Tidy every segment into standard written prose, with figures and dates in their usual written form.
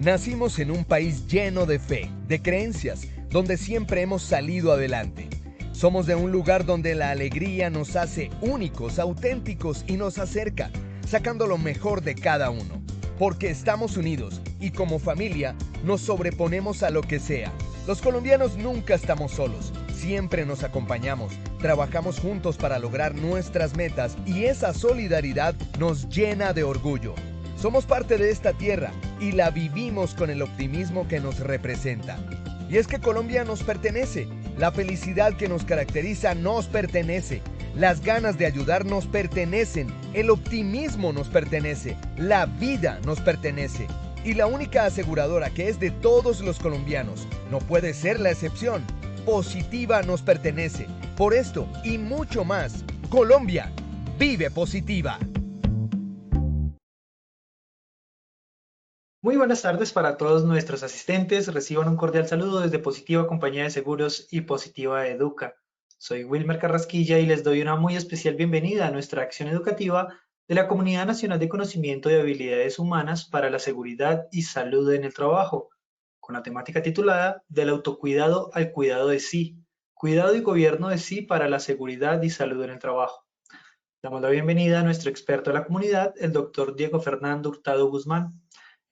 Nacimos en un país lleno de fe, de creencias, donde siempre hemos salido adelante. Somos de un lugar donde la alegría nos hace únicos, auténticos y nos acerca, sacando lo mejor de cada uno. Porque estamos unidos y como familia nos sobreponemos a lo que sea. Los colombianos nunca estamos solos, siempre nos acompañamos, trabajamos juntos para lograr nuestras metas y esa solidaridad nos llena de orgullo. Somos parte de esta tierra y la vivimos con el optimismo que nos representa. Y es que Colombia nos pertenece, la felicidad que nos caracteriza nos pertenece, las ganas de ayudar nos pertenecen, el optimismo nos pertenece, la vida nos pertenece. Y la única aseguradora que es de todos los colombianos, no puede ser la excepción, Positiva nos pertenece. Por esto y mucho más, Colombia vive Positiva. Muy buenas tardes para todos nuestros asistentes. Reciban un cordial saludo desde Positiva Compañía de Seguros y Positiva Educa. Soy Wilmer Carrasquilla y les doy una muy especial bienvenida a nuestra acción educativa de la Comunidad Nacional de Conocimiento de Habilidades Humanas para la Seguridad y Salud en el Trabajo, con la temática titulada Del autocuidado al cuidado de sí, cuidado y gobierno de sí para la seguridad y salud en el trabajo. Damos la bienvenida a nuestro experto de la comunidad, el doctor Diego Fernando Hurtado Guzmán.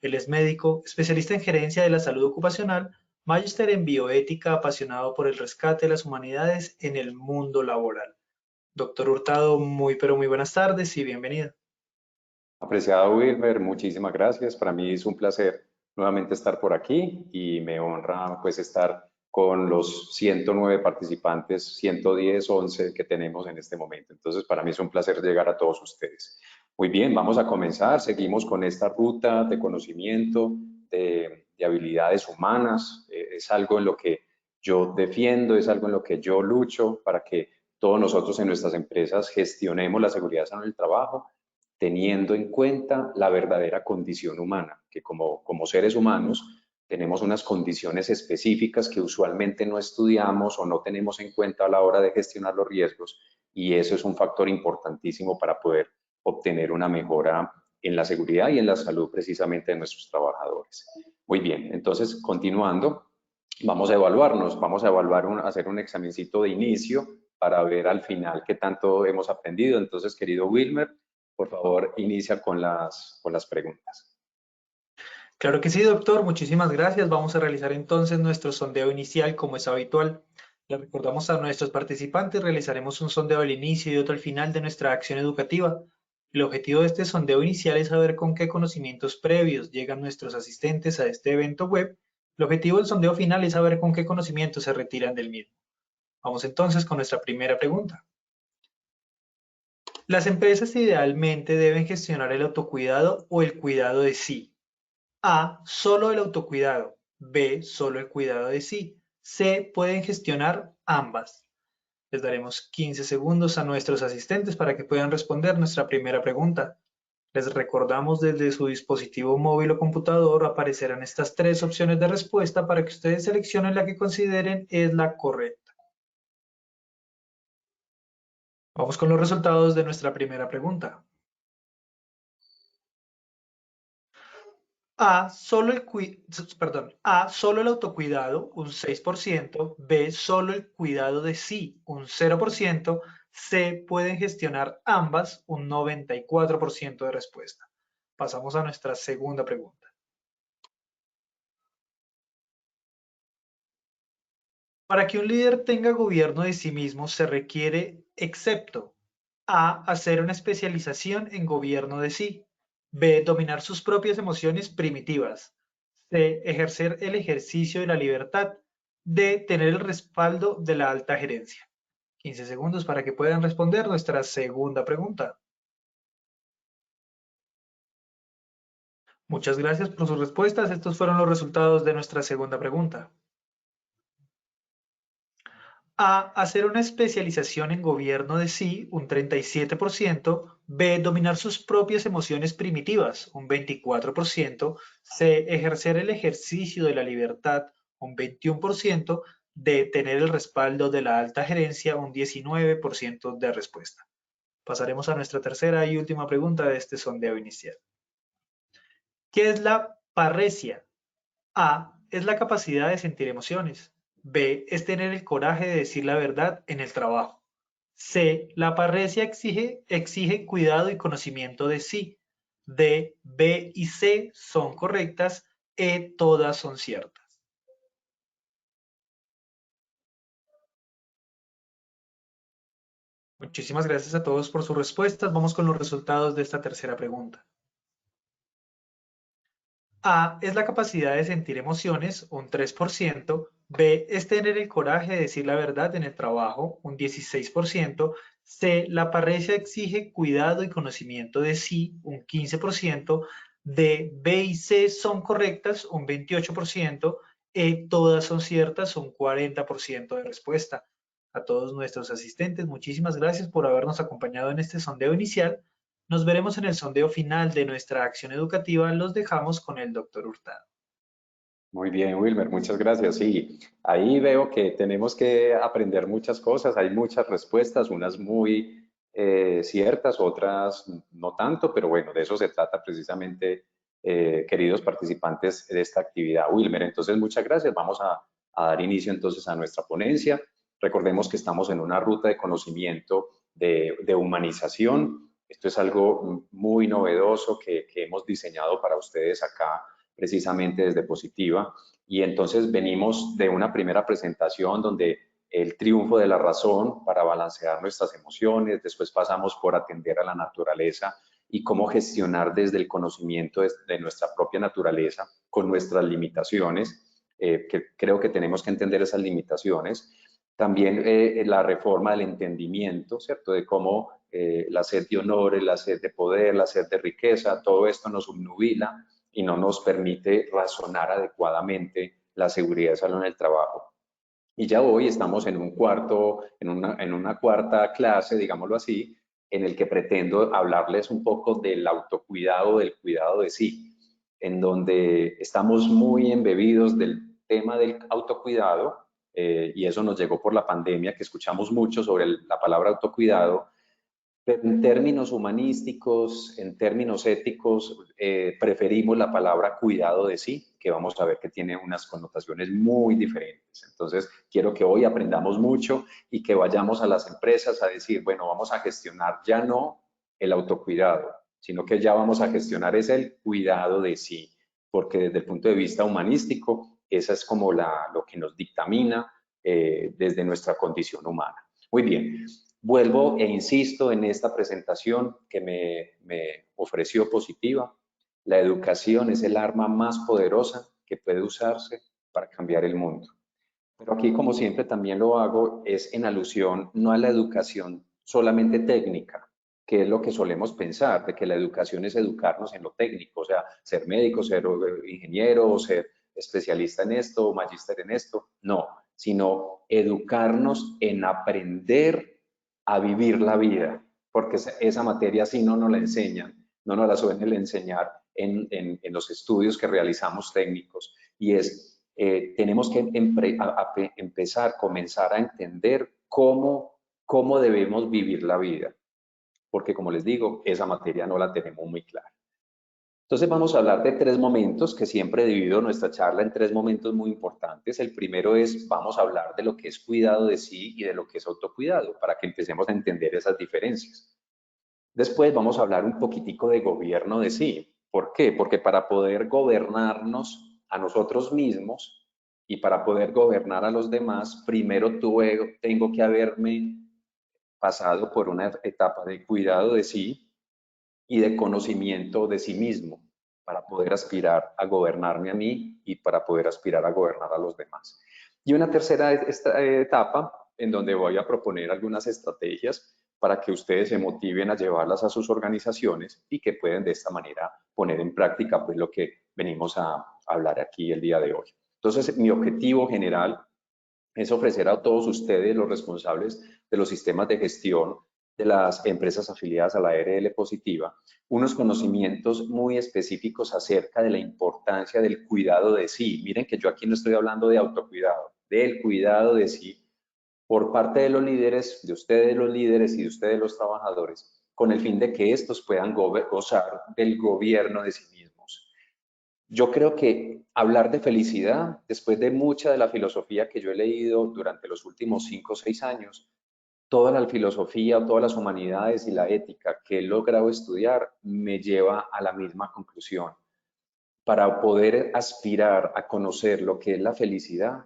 Él es médico, especialista en gerencia de la salud ocupacional, magíster en bioética, apasionado por el rescate de las humanidades en el mundo laboral. Doctor Hurtado, muy pero muy buenas tardes y bienvenido. Apreciado Wilmer, muchísimas gracias. Para mí es un placer nuevamente estar por aquí y me honra pues estar con los 109 participantes, 110, 11 que tenemos en este momento. Entonces para mí es un placer llegar a todos ustedes. Muy bien, vamos a comenzar. Seguimos con esta ruta de conocimiento, de habilidades humanas. Es algo en lo que yo defiendo, es algo en lo que yo lucho para que todos nosotros en nuestras empresas gestionemos la seguridad en el trabajo, teniendo en cuenta la verdadera condición humana, que como seres humanos tenemos unas condiciones específicas que usualmente no estudiamos o no tenemos en cuenta a la hora de gestionar los riesgos, y eso es un factor importantísimo para poder obtener una mejora en la seguridad y en la salud precisamente de nuestros trabajadores. Muy bien, entonces continuando, vamos a evaluarnos, vamos a evaluar, hacer un examencito de inicio para ver al final qué tanto hemos aprendido. Entonces, querido Wilmer, por favor, inicia con las preguntas. Claro que sí, doctor. Muchísimas gracias. Vamos a realizar entonces nuestro sondeo inicial como es habitual. Le recordamos a nuestros participantes, realizaremos un sondeo al inicio y otro al final de nuestra acción educativa. El objetivo de este sondeo inicial es saber con qué conocimientos previos llegan nuestros asistentes a este evento web. El objetivo del sondeo final es saber con qué conocimientos se retiran del mismo. Vamos entonces con nuestra primera pregunta. Las empresas idealmente deben gestionar el autocuidado o el cuidado de sí. A, solo el autocuidado. B, solo el cuidado de sí. C, pueden gestionar ambas. Les daremos 15 segundos a nuestros asistentes para que puedan responder nuestra primera pregunta. Les recordamos desde su dispositivo móvil o computador aparecerán estas tres opciones de respuesta para que ustedes seleccionen la que consideren es la correcta. Vamos con los resultados de nuestra primera pregunta. A, solo el autocuidado, un 6%, B, solo el cuidado de sí, un 0%, C, pueden gestionar ambas, un 94% de respuesta. Pasamos a nuestra segunda pregunta. Para que un líder tenga gobierno de sí mismo se requiere, excepto A, hacer una especialización en gobierno de sí, B, dominar sus propias emociones primitivas, C, ejercer el ejercicio de la libertad, D, tener el respaldo de la alta gerencia. 15 segundos para que puedan responder nuestra segunda pregunta. Muchas gracias por sus respuestas. Estos fueron los resultados de nuestra segunda pregunta. A, hacer una especialización en gobierno de sí, un 37%, B, dominar sus propias emociones primitivas, un 24%, C, ejercer el ejercicio de la libertad, un 21%, D, tener el respaldo de la alta gerencia, un 19% de respuesta. Pasaremos a nuestra tercera y última pregunta de este sondeo inicial. ¿Qué es la parresia? A es la capacidad de sentir emociones. B es tener el coraje de decir la verdad en el trabajo. C, la parresia exige cuidado y conocimiento de sí. D, B y C son correctas. E, todas son ciertas. Muchísimas gracias a todos por sus respuestas. Vamos con los resultados de esta tercera pregunta. A es la capacidad de sentir emociones, un 3%. B es tener el coraje de decir la verdad en el trabajo, un 16%. C, la parresia exige cuidado y conocimiento de sí, un 15%. D, B y C son correctas, un 28%. E, todas son ciertas, un 40% de respuesta. A todos nuestros asistentes, muchísimas gracias por habernos acompañado en este sondeo inicial. Nos veremos en el sondeo final de nuestra acción educativa. Los dejamos con el doctor Hurtado. Muy bien, Wilmer, muchas gracias. Sí, ahí veo que tenemos que aprender muchas cosas. Hay muchas respuestas, unas muy ciertas, otras no tanto, pero bueno, de eso se trata precisamente, queridos participantes de esta actividad. Wilmer, entonces muchas gracias. Vamos a dar inicio entonces a nuestra ponencia. Recordemos que estamos en una ruta de conocimiento de humanización. Esto es algo muy novedoso que hemos diseñado para ustedes acá precisamente desde Positiva. Y entonces venimos de una primera presentación donde el triunfo de la razón para balancear nuestras emociones, después pasamos por atender a la naturaleza y cómo gestionar desde el conocimiento de nuestra propia naturaleza con nuestras limitaciones, que creo que tenemos que entender esas limitaciones. También la reforma del entendimiento, ¿cierto? De cómo la sed de honor, la sed de poder, la sed de riqueza, todo esto nos obnubila y no nos permite razonar adecuadamente la seguridad de salud en el trabajo. Y ya hoy estamos en en una cuarta clase, digámoslo así, en el que pretendo hablarles un poco del autocuidado, del cuidado de sí, en donde estamos muy embebidos del tema del autocuidado, y eso nos llegó por la pandemia, que escuchamos mucho sobre la palabra autocuidado, pero en términos humanísticos, en términos éticos, preferimos la palabra cuidado de sí, que vamos a ver que tiene unas connotaciones muy diferentes. Entonces, quiero que hoy aprendamos mucho y que vayamos a las empresas a decir, bueno, vamos a gestionar ya no el autocuidado, sino que ya vamos a gestionar es el cuidado de sí, porque desde el punto de vista humanístico, esa es como lo que nos dictamina desde nuestra condición humana. Muy bien. Vuelvo e insisto en esta presentación que me ofreció Positiva. La educación es el arma más poderosa que puede usarse para cambiar el mundo. Pero aquí, como siempre, también lo hago es en alusión no a la educación solamente técnica, que es lo que solemos pensar, de que la educación es educarnos en lo técnico, o sea, ser médico, ser ingeniero, ser especialista en esto, magíster en esto, no, sino educarnos en aprender a vivir la vida, porque esa materia sí no nos la enseñan, no nos la suelen enseñar en los estudios que realizamos técnicos, y es, tenemos que empezar, comenzar a entender cómo debemos vivir la vida, porque como les digo, esa materia no la tenemos muy clara. Entonces vamos a hablar de tres momentos que siempre he dividido nuestra charla en tres momentos muy importantes. El primero es, vamos a hablar de lo que es cuidado de sí y de lo que es autocuidado, para que empecemos a entender esas diferencias. Después vamos a hablar un poquitico de gobierno de sí. ¿Por qué? Porque para poder gobernarnos a nosotros mismos y para poder gobernar a los demás, primero tengo que haberme pasado por una etapa de cuidado de sí y de conocimiento de sí mismo para poder aspirar a gobernarme a mí y para poder aspirar a gobernar a los demás. Y una tercera etapa en donde voy a proponer algunas estrategias para que ustedes se motiven a llevarlas a sus organizaciones y que pueden de esta manera poner en práctica pues lo que venimos a hablar aquí el día de hoy. Entonces, mi objetivo general es ofrecer a todos ustedes, los responsables de los sistemas de gestión de las empresas afiliadas a la ARL Positiva, unos conocimientos muy específicos acerca de la importancia del cuidado de sí. Miren que yo aquí no estoy hablando de autocuidado, del cuidado de sí por parte de los líderes, de ustedes los líderes y de ustedes los trabajadores, con el fin de que estos puedan gozar del gobierno de sí mismos. Yo creo que hablar de felicidad, después de mucha de la filosofía que yo he leído durante los últimos 5 o 6 años, toda la filosofía, todas las humanidades y la ética que he logrado estudiar me lleva a la misma conclusión. Para poder aspirar a conocer lo que es la felicidad,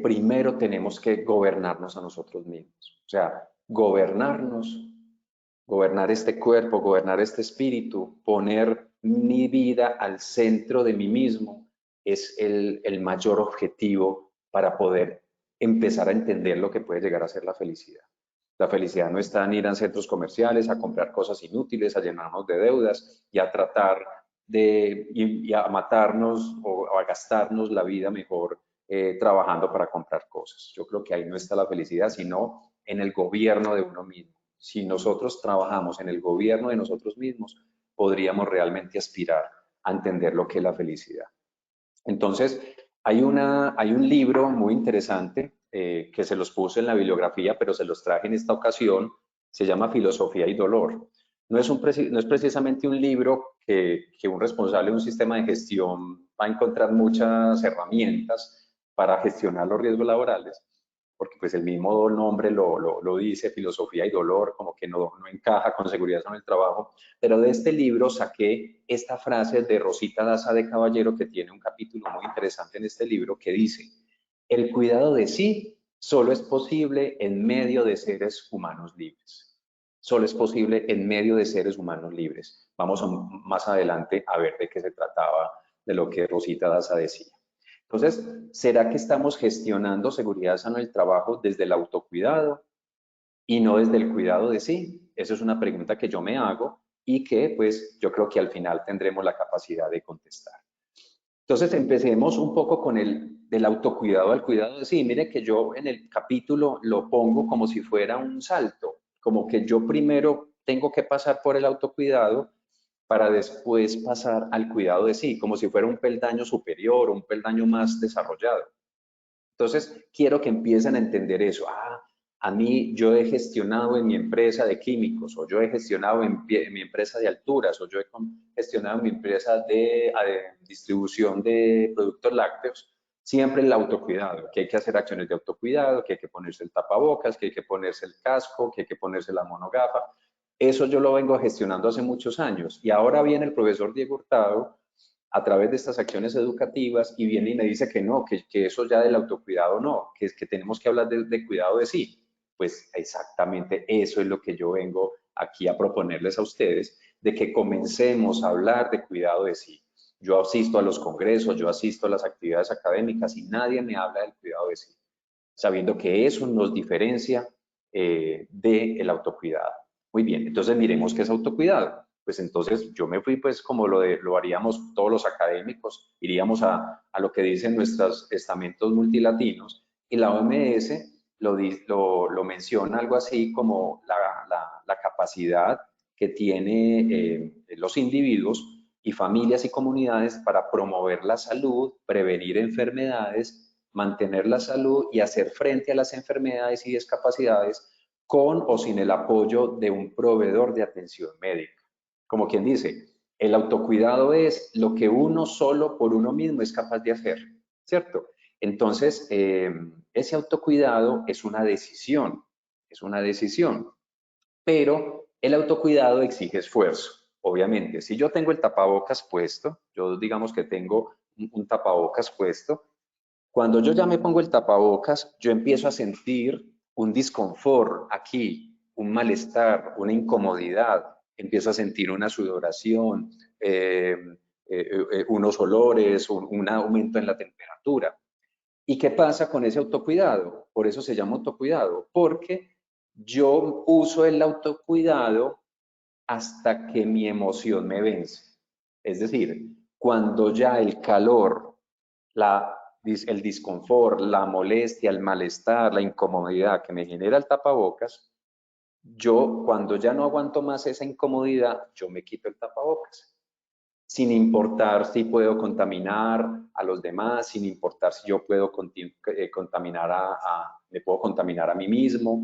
primero tenemos que gobernarnos a nosotros mismos. O sea, gobernarnos, gobernar este cuerpo, gobernar este espíritu, poner mi vida al centro de mí mismo, es el mayor objetivo para poder empezar a entender lo que puede llegar a ser la felicidad. La felicidad no está en ir a centros comerciales, a comprar cosas inútiles, a llenarnos de deudas y a tratar y a matarnos o a gastarnos la vida mejor trabajando para comprar cosas. Yo creo que ahí no está la felicidad, sino en el gobierno de uno mismo. Si nosotros trabajamos en el gobierno de nosotros mismos, podríamos realmente aspirar a entender lo que es la felicidad. Entonces, hay un libro muy interesante que se los puse en la bibliografía, pero se los traje en esta ocasión, se llama Filosofía y Dolor. No es precisamente un libro que un responsable de un sistema de gestión va a encontrar muchas herramientas para gestionar los riesgos laborales, porque pues el mismo nombre lo dice, filosofía y dolor, como que no encaja con seguridad en el trabajo, pero de este libro saqué esta frase de Rosita Daza de Caballero, que tiene un capítulo muy interesante en este libro, que dice, el cuidado de sí solo es posible en medio de seres humanos libres. Solo es posible en medio de seres humanos libres. Vamos más adelante a ver de qué se trataba, de lo que Rosita Daza decía. Entonces, ¿será que estamos gestionando seguridad sana del trabajo desde el autocuidado y no desde el cuidado de sí? Esa es una pregunta que yo me hago y que pues yo creo que al final tendremos la capacidad de contestar. Entonces empecemos un poco con del autocuidado al cuidado de sí. Mire que yo en el capítulo lo pongo como si fuera un salto, como que yo primero tengo que pasar por el autocuidado para después pasar al cuidado de sí, como si fuera un peldaño superior, un peldaño más desarrollado. Entonces, quiero que empiecen a entender eso. A mí yo he gestionado en mi empresa de químicos, o yo he gestionado en mi empresa de alturas, o yo he gestionado en mi empresa de distribución de productos lácteos, siempre el autocuidado, que hay que hacer acciones de autocuidado, que hay que ponerse el tapabocas, que hay que ponerse el casco, que hay que ponerse la monogafa. Eso yo lo vengo gestionando hace muchos años. Y ahora viene el profesor Diego Hurtado a través de estas acciones educativas y viene y me dice que no, que eso ya del autocuidado no, que es que tenemos que hablar de cuidado de sí. Pues exactamente eso es lo que yo vengo aquí a proponerles a ustedes, de que comencemos a hablar de cuidado de sí. Yo asisto a los congresos, yo asisto a las actividades académicas y nadie me habla del cuidado de sí, sabiendo que eso nos diferencia del autocuidado. Muy bien, entonces miremos qué es autocuidado. Pues entonces yo me fui pues como lo haríamos todos los académicos, iríamos a lo que dicen nuestros estamentos multilatinos y la OMS lo menciona algo así como la capacidad que tienen los individuos y familias y comunidades para promover la salud, prevenir enfermedades, mantener la salud y hacer frente a las enfermedades y discapacidades con o sin el apoyo de un proveedor de atención médica. Como quien dice, el autocuidado es lo que uno solo por uno mismo es capaz de hacer, ¿cierto? Entonces, ese autocuidado es una decisión, pero el autocuidado exige esfuerzo. Obviamente, si yo tengo el tapabocas puesto, yo digamos que tengo un tapabocas puesto, cuando yo ya me pongo el tapabocas, yo empiezo a sentir un disconfort aquí, un malestar, una incomodidad, empiezo a sentir una sudoración, unos olores, un aumento en la temperatura. ¿Y qué pasa con ese autocuidado? Por eso se llama autocuidado, porque yo uso el autocuidado hasta que mi emoción me vence. Es decir, cuando ya el calor, el disconfort, la molestia, el malestar, la incomodidad que me genera el tapabocas, yo cuando ya no aguanto más esa incomodidad, yo me quito el tapabocas. Sin importar si puedo contaminar a los demás, sin importar si yo puedo contaminar me puedo contaminar a mí mismo.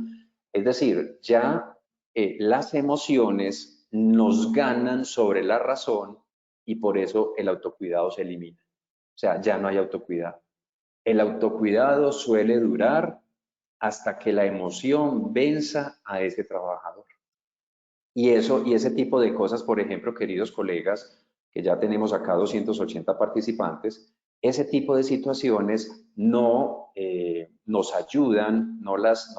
Es decir, ya las emociones nos ganan sobre la razón y por eso el autocuidado se elimina. O sea, ya no hay autocuidado. El autocuidado suele durar hasta que la emoción venza a ese trabajador. Y ese tipo de cosas, por ejemplo, queridos colegas, que ya tenemos acá 280 participantes, ese tipo de situaciones no nos ayudan, no las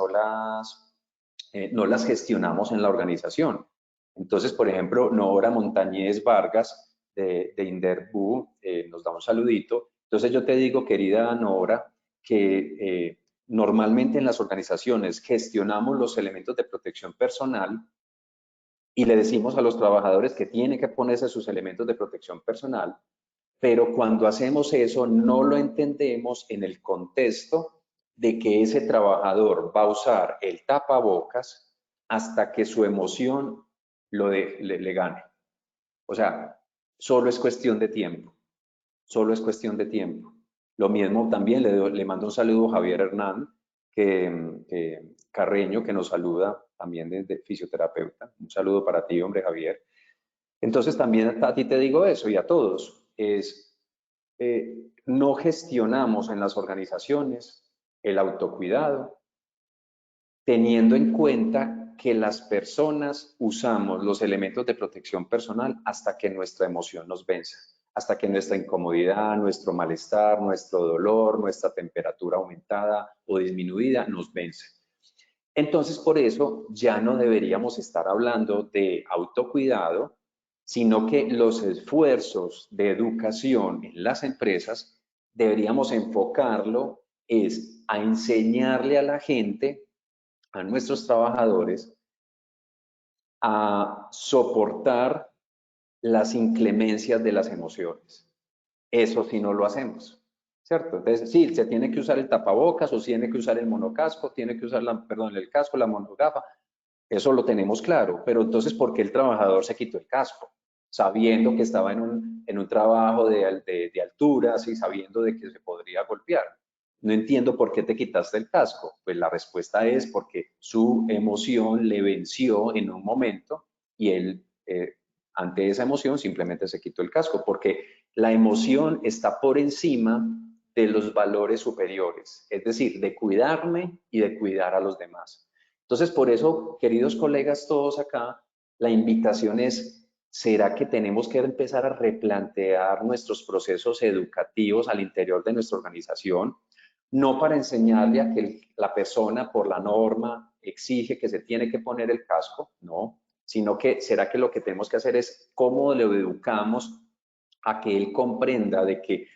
gestionamos en la organización. Entonces, por ejemplo, Nora Montañez Vargas de Inderbu nos da un saludito. Entonces yo te digo, querida Nora, que normalmente en las organizaciones gestionamos los elementos de protección personal y le decimos a los trabajadores que tienen que ponerse sus elementos de protección personal, pero cuando hacemos eso no lo entendemos en el contexto de que ese trabajador va a usar el tapabocas hasta que su emoción le gane. O sea, solo es cuestión de tiempo, solo es cuestión de tiempo. Lo mismo también le mando un saludo a Javier Hernán, Carreño, que nos saluda también desde fisioterapeuta. Un saludo para ti, hombre, Javier. Entonces también a ti te digo eso y a todos, no gestionamos en las organizaciones el autocuidado, teniendo en cuenta que las personas usamos los elementos de protección personal hasta que nuestra emoción nos venza, hasta que nuestra incomodidad, nuestro malestar, nuestro dolor, nuestra temperatura aumentada o disminuida nos vence. Entonces, por eso ya no deberíamos estar hablando de autocuidado, sino que los esfuerzos de educación en las empresas deberíamos enfocarlo es a enseñarle a la gente, a nuestros trabajadores, a soportar las inclemencias de las emociones. Eso sí no lo hacemos, ¿cierto? Entonces, sí, se tiene que usar el tapabocas o se tiene que usar el monocasco, tiene que usar, el casco, la monogafa. Eso lo tenemos claro, pero entonces, ¿por qué el trabajador se quitó el casco? Sabiendo que estaba en un trabajo de alturas y sabiendo de que se podría golpear. No entiendo por qué te quitaste el casco. Pues la respuesta es porque su emoción le venció en un momento y él, ante esa emoción, simplemente se quitó el casco, porque la emoción está por encima de los valores superiores, es decir, de cuidarme y de cuidar a los demás. Entonces, por eso, queridos colegas todos acá, la invitación es, ¿será que tenemos que empezar a replantear nuestros procesos educativos al interior de nuestra organización? No para enseñarle a que la persona por la norma exige que se tiene que poner el casco, no, sino que será que lo que tenemos que hacer es cómo le educamos a que él comprenda de que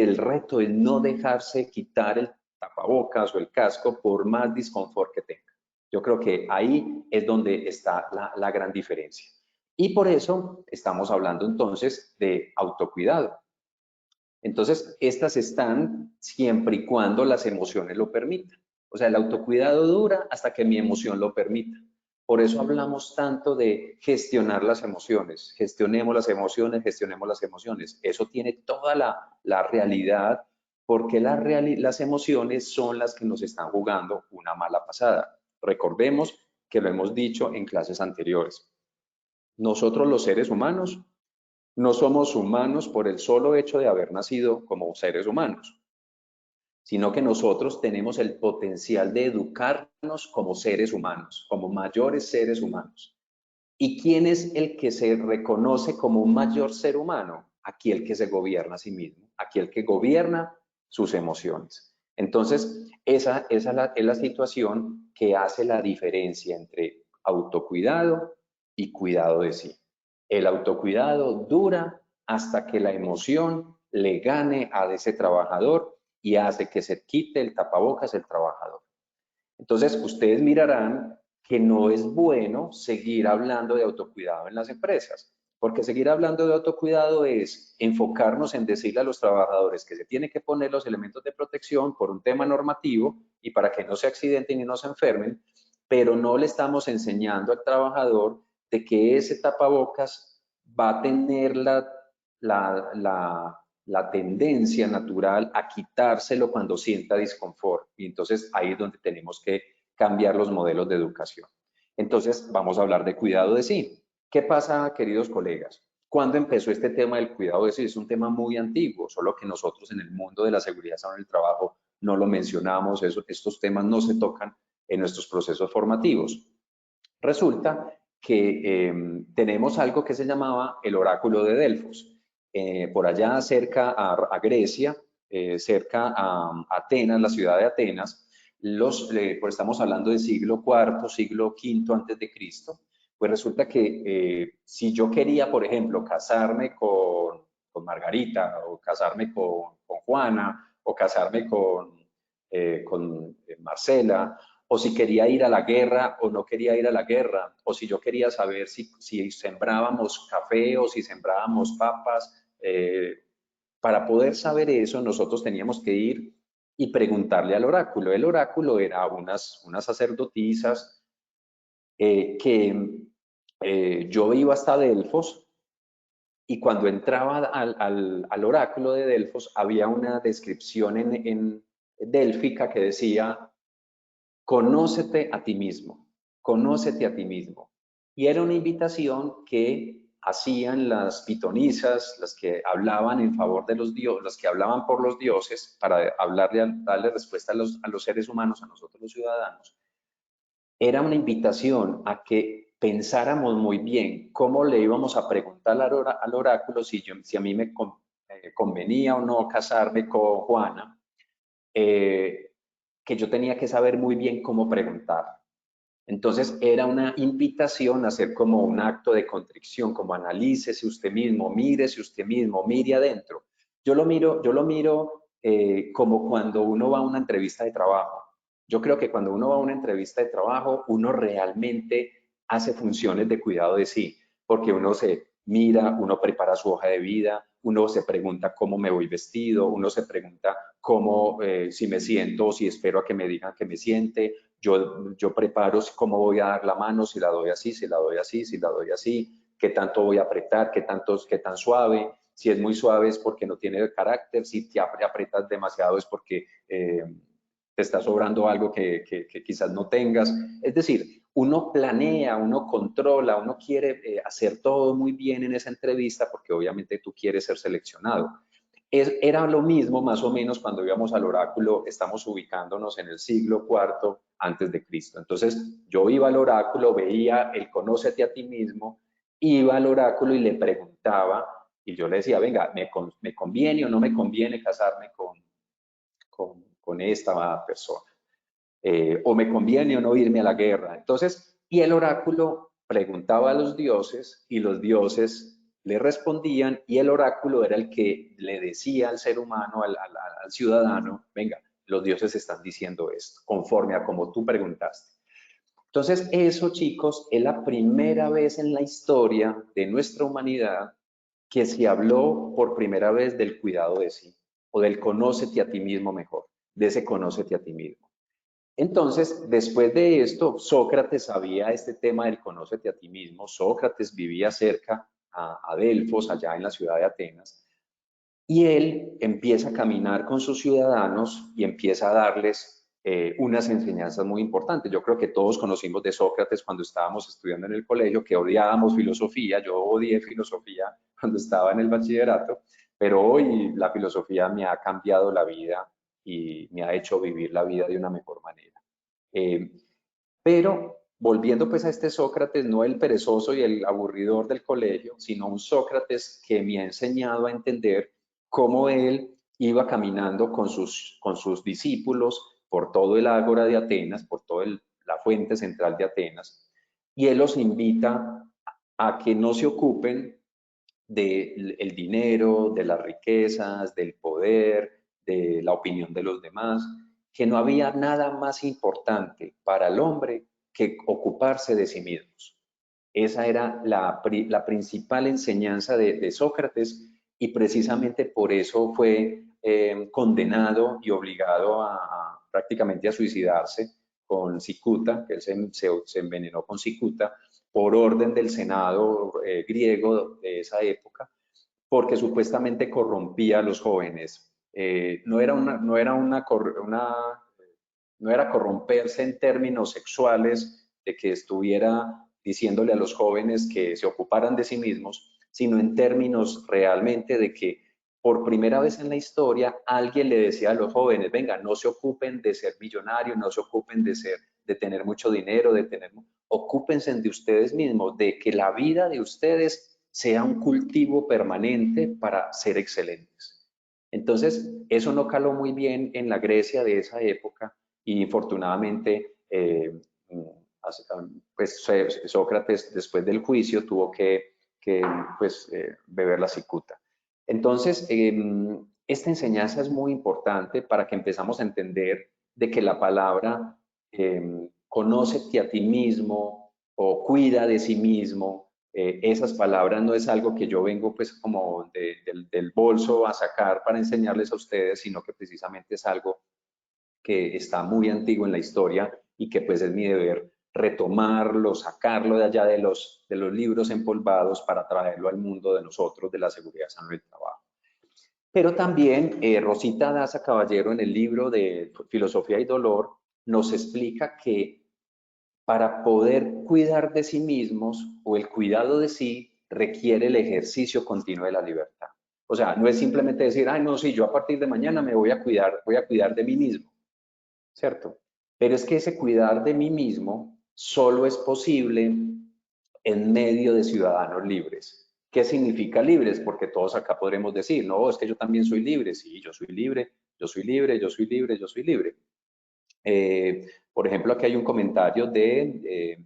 el reto es no dejarse quitar el tapabocas o el casco por más disconfort que tenga. Yo creo que ahí es donde está la gran diferencia. Y por eso estamos hablando entonces de autocuidado. Entonces, estas están siempre y cuando las emociones lo permitan. O sea, el autocuidado dura hasta que mi emoción lo permita. Por eso hablamos tanto de gestionar las emociones. Gestionemos las emociones, gestionemos las emociones. Eso tiene toda la realidad, porque las emociones son las que nos están jugando una mala pasada. Recordemos que lo hemos dicho en clases anteriores. Nosotros los seres humanos no somos humanos por el solo hecho de haber nacido como seres humanos, sino que nosotros tenemos el potencial de educarnos como seres humanos, como mayores seres humanos. ¿Y quién es el que se reconoce como un mayor ser humano? Aquel que se gobierna a sí mismo, aquel que gobierna sus emociones. Entonces, esa es la situación que hace la diferencia entre autocuidado y cuidado de sí. El autocuidado dura hasta que la emoción le gane a ese trabajador y hace que se quite el tapabocas el trabajador. Entonces, ustedes mirarán que no es bueno seguir hablando de autocuidado en las empresas, porque seguir hablando de autocuidado es enfocarnos en decirle a los trabajadores que se tienen que poner los elementos de protección por un tema normativo y para que no se accidenten y no se enfermen, pero no le estamos enseñando al trabajador de que ese tapabocas va a tener la tendencia natural a quitárselo cuando sienta disconfort. Y entonces ahí es donde tenemos que cambiar los modelos de educación. Entonces vamos a hablar de cuidado de sí. ¿Qué pasa, queridos colegas? ¿Cuándo empezó este tema del cuidado de eso? Es un tema muy antiguo, solo que nosotros en el mundo de la seguridad y salud en el trabajo no lo mencionamos, estos temas no se tocan en nuestros procesos formativos. Resulta que tenemos algo que se llamaba el oráculo de Delfos. Por allá cerca a Grecia, cerca a Atenas, la ciudad de Atenas, pues estamos hablando del siglo IV, siglo V antes de Cristo, pues resulta que si yo quería, por ejemplo, casarme con Margarita, o casarme con Juana, o casarme con Marcela, o si quería ir a la guerra o no quería ir a la guerra, o si yo quería saber si sembrábamos café o si sembrábamos papas. Para poder saber eso, nosotros teníamos que ir y preguntarle al oráculo. El oráculo era unas sacerdotisas que yo iba hasta Delfos, y cuando entraba al oráculo de Delfos había una descripción en délfica que decía: conócete a ti mismo, conócete a ti mismo. Y era una invitación que hacían las pitonisas, las que hablaban en favor de los dioses, las que hablaban por los dioses, para darle respuesta a los seres humanos, a nosotros los ciudadanos. Era una invitación a que pensáramos muy bien cómo le íbamos a preguntar al oráculo si a mí me convenía o no casarme con Juana, que yo tenía que saber muy bien cómo preguntar. Entonces era una invitación a hacer como un acto de contrición, como analícese usted mismo, mírese usted mismo, mire adentro. Yo lo miro como cuando uno va a una entrevista de trabajo. Yo creo que cuando uno va a una entrevista de trabajo, uno realmente hace funciones de cuidado de sí, porque uno se mira, uno prepara su hoja de vida, uno se pregunta cómo me voy vestido, uno se pregunta cómo, si me siento o si espero a que me digan que me siente. Yo preparo cómo voy a dar la mano, si la doy así, si la doy así, si la doy así, qué tanto voy a apretar, qué tan suave. Si es muy suave es porque no tiene carácter, si te aprietas demasiado es porque te está sobrando algo que quizás no tengas. Es decir, uno planea, uno controla, uno quiere hacer todo muy bien en esa entrevista porque obviamente tú quieres ser seleccionado. Era lo mismo más o menos cuando íbamos al oráculo. Estamos ubicándonos en el siglo IV antes de Cristo. Entonces yo iba al oráculo, veía el conócete a ti mismo, iba al oráculo y le preguntaba, y yo le decía: venga, ¿me conviene o no me conviene casarme con esta persona? ¿O me conviene o no irme a la guerra? Entonces, y el oráculo preguntaba a los dioses y los dioses le respondían, y el oráculo era el que le decía al ser humano, al ciudadano: venga, los dioses están diciendo esto, conforme a como tú preguntaste. Entonces, eso, chicos, es la primera vez en la historia de nuestra humanidad que se habló por primera vez del cuidado de sí, o del conócete a ti mismo mejor, de ese conócete a ti mismo. Entonces, después de esto, Sócrates sabía este tema del conócete a ti mismo. Sócrates vivía cerca a Delfos, allá en la ciudad de Atenas, y él empieza a caminar con sus ciudadanos y empieza a darles unas enseñanzas muy importantes. Yo creo que todos conocimos de Sócrates cuando estábamos estudiando en el colegio, que odiábamos filosofía. Yo odié filosofía cuando estaba en el bachillerato, pero hoy la filosofía me ha cambiado la vida y me ha hecho vivir la vida de una mejor manera. Eh, pero volviendo pues a este Sócrates, no el perezoso y el aburridor del colegio, sino un Sócrates que me ha enseñado a entender cómo él iba caminando con sus discípulos por todo el ágora de Atenas, por toda la fuente central de Atenas, y él los invita a que no se ocupen del dinero, de las riquezas, del poder, de la opinión de los demás, que no había nada más importante para el hombre que ocuparse de sí mismos. Esa era la principal enseñanza de Sócrates, y precisamente por eso fue condenado y obligado prácticamente a suicidarse con cicuta, que él se envenenó con cicuta por orden del Senado griego de esa época, porque supuestamente corrompía a los jóvenes. No era corromperse en términos sexuales, de que estuviera diciéndole a los jóvenes que se ocuparan de sí mismos, sino en términos realmente de que por primera vez en la historia alguien le decía a los jóvenes, venga, no se ocupen de ser millonarios, no se ocupen de tener mucho dinero, ocúpense de ustedes mismos, de que la vida de ustedes sea un cultivo permanente para ser excelentes. Entonces, eso no caló muy bien en la Grecia de esa época y infortunadamente, pues Sócrates después del juicio tuvo que beber la cicuta. Entonces, esta enseñanza es muy importante para que empezamos a entender de que la palabra conócete a ti mismo o cuida de sí mismo, esas palabras no es algo que yo vengo pues como del bolso a sacar para enseñarles a ustedes, sino que precisamente es algo que está muy antiguo en la historia y que pues es mi deber retomarlo, sacarlo de allá de los libros empolvados para traerlo al mundo de nosotros, de la seguridad sana del trabajo. Pero también Rosita Daza Caballero en el libro de Filosofía y Dolor nos explica que para poder cuidar de sí mismos o el cuidado de sí requiere el ejercicio continuo de la libertad. O sea, no es simplemente decir, ay, no, sí, yo a partir de mañana me voy a cuidar de mí mismo, ¿cierto? Pero es que ese cuidar de mí mismo solo es posible en medio de ciudadanos libres. ¿Qué significa libres? Porque todos acá podremos decir, no, es que yo también soy libre. Sí, yo soy libre, yo soy libre, yo soy libre, yo soy libre. Por ejemplo, aquí hay un comentario de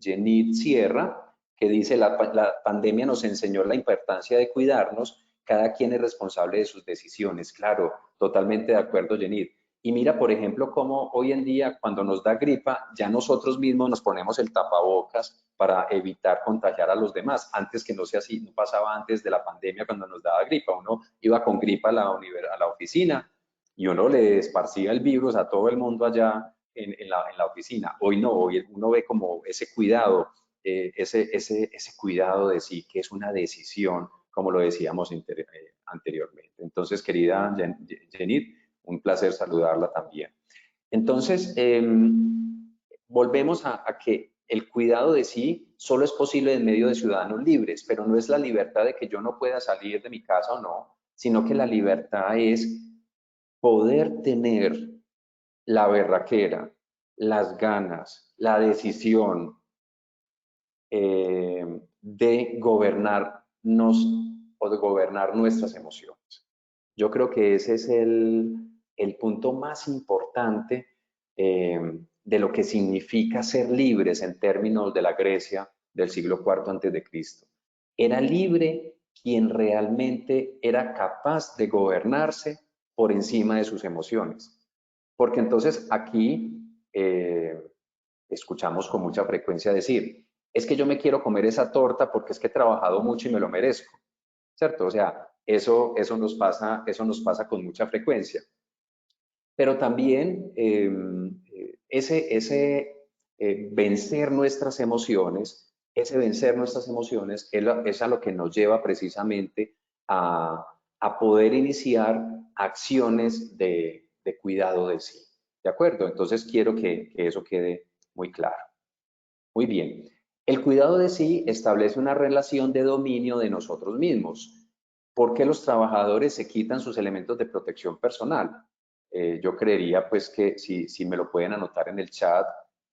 Jenny Sierra que dice, la pandemia nos enseñó la importancia de cuidarnos, cada quien es responsable de sus decisiones. Claro, totalmente de acuerdo, Jenny. Y mira, por ejemplo, cómo hoy en día cuando nos da gripa, ya nosotros mismos nos ponemos el tapabocas para evitar contagiar a los demás. Antes que no sea así, no pasaba antes de la pandemia cuando nos daba gripa. Uno iba con gripa a la oficina y uno le esparcía el virus a todo el mundo allá en la oficina. Hoy no, hoy uno ve como ese cuidado, ese cuidado de sí, que es una decisión, como lo decíamos anteriormente. Entonces, querida Jenit, un placer saludarla también. Entonces, volvemos a que el cuidado de sí solo es posible en medio de ciudadanos libres, pero no es la libertad de que yo no pueda salir de mi casa o no, sino que la libertad es poder tener la berraquera, las ganas, la decisión de gobernarnos o de gobernar nuestras emociones. Yo creo que ese es el punto más importante de lo que significa ser libres en términos de la Grecia del siglo IV antes de Cristo. Era libre quien realmente era capaz de gobernarse por encima de sus emociones. Porque entonces aquí escuchamos con mucha frecuencia decir, es que yo me quiero comer esa torta porque es que he trabajado mucho y me lo merezco, ¿cierto? O sea, eso nos pasa con mucha frecuencia. Pero también vencer nuestras emociones, es a lo que nos lleva precisamente a poder iniciar acciones de cuidado de sí. ¿De acuerdo? Entonces quiero que eso quede muy claro. Muy bien. El cuidado de sí establece una relación de dominio de nosotros mismos. ¿Por qué los trabajadores se quitan sus elementos de protección personal? Yo creería pues que si me lo pueden anotar en el chat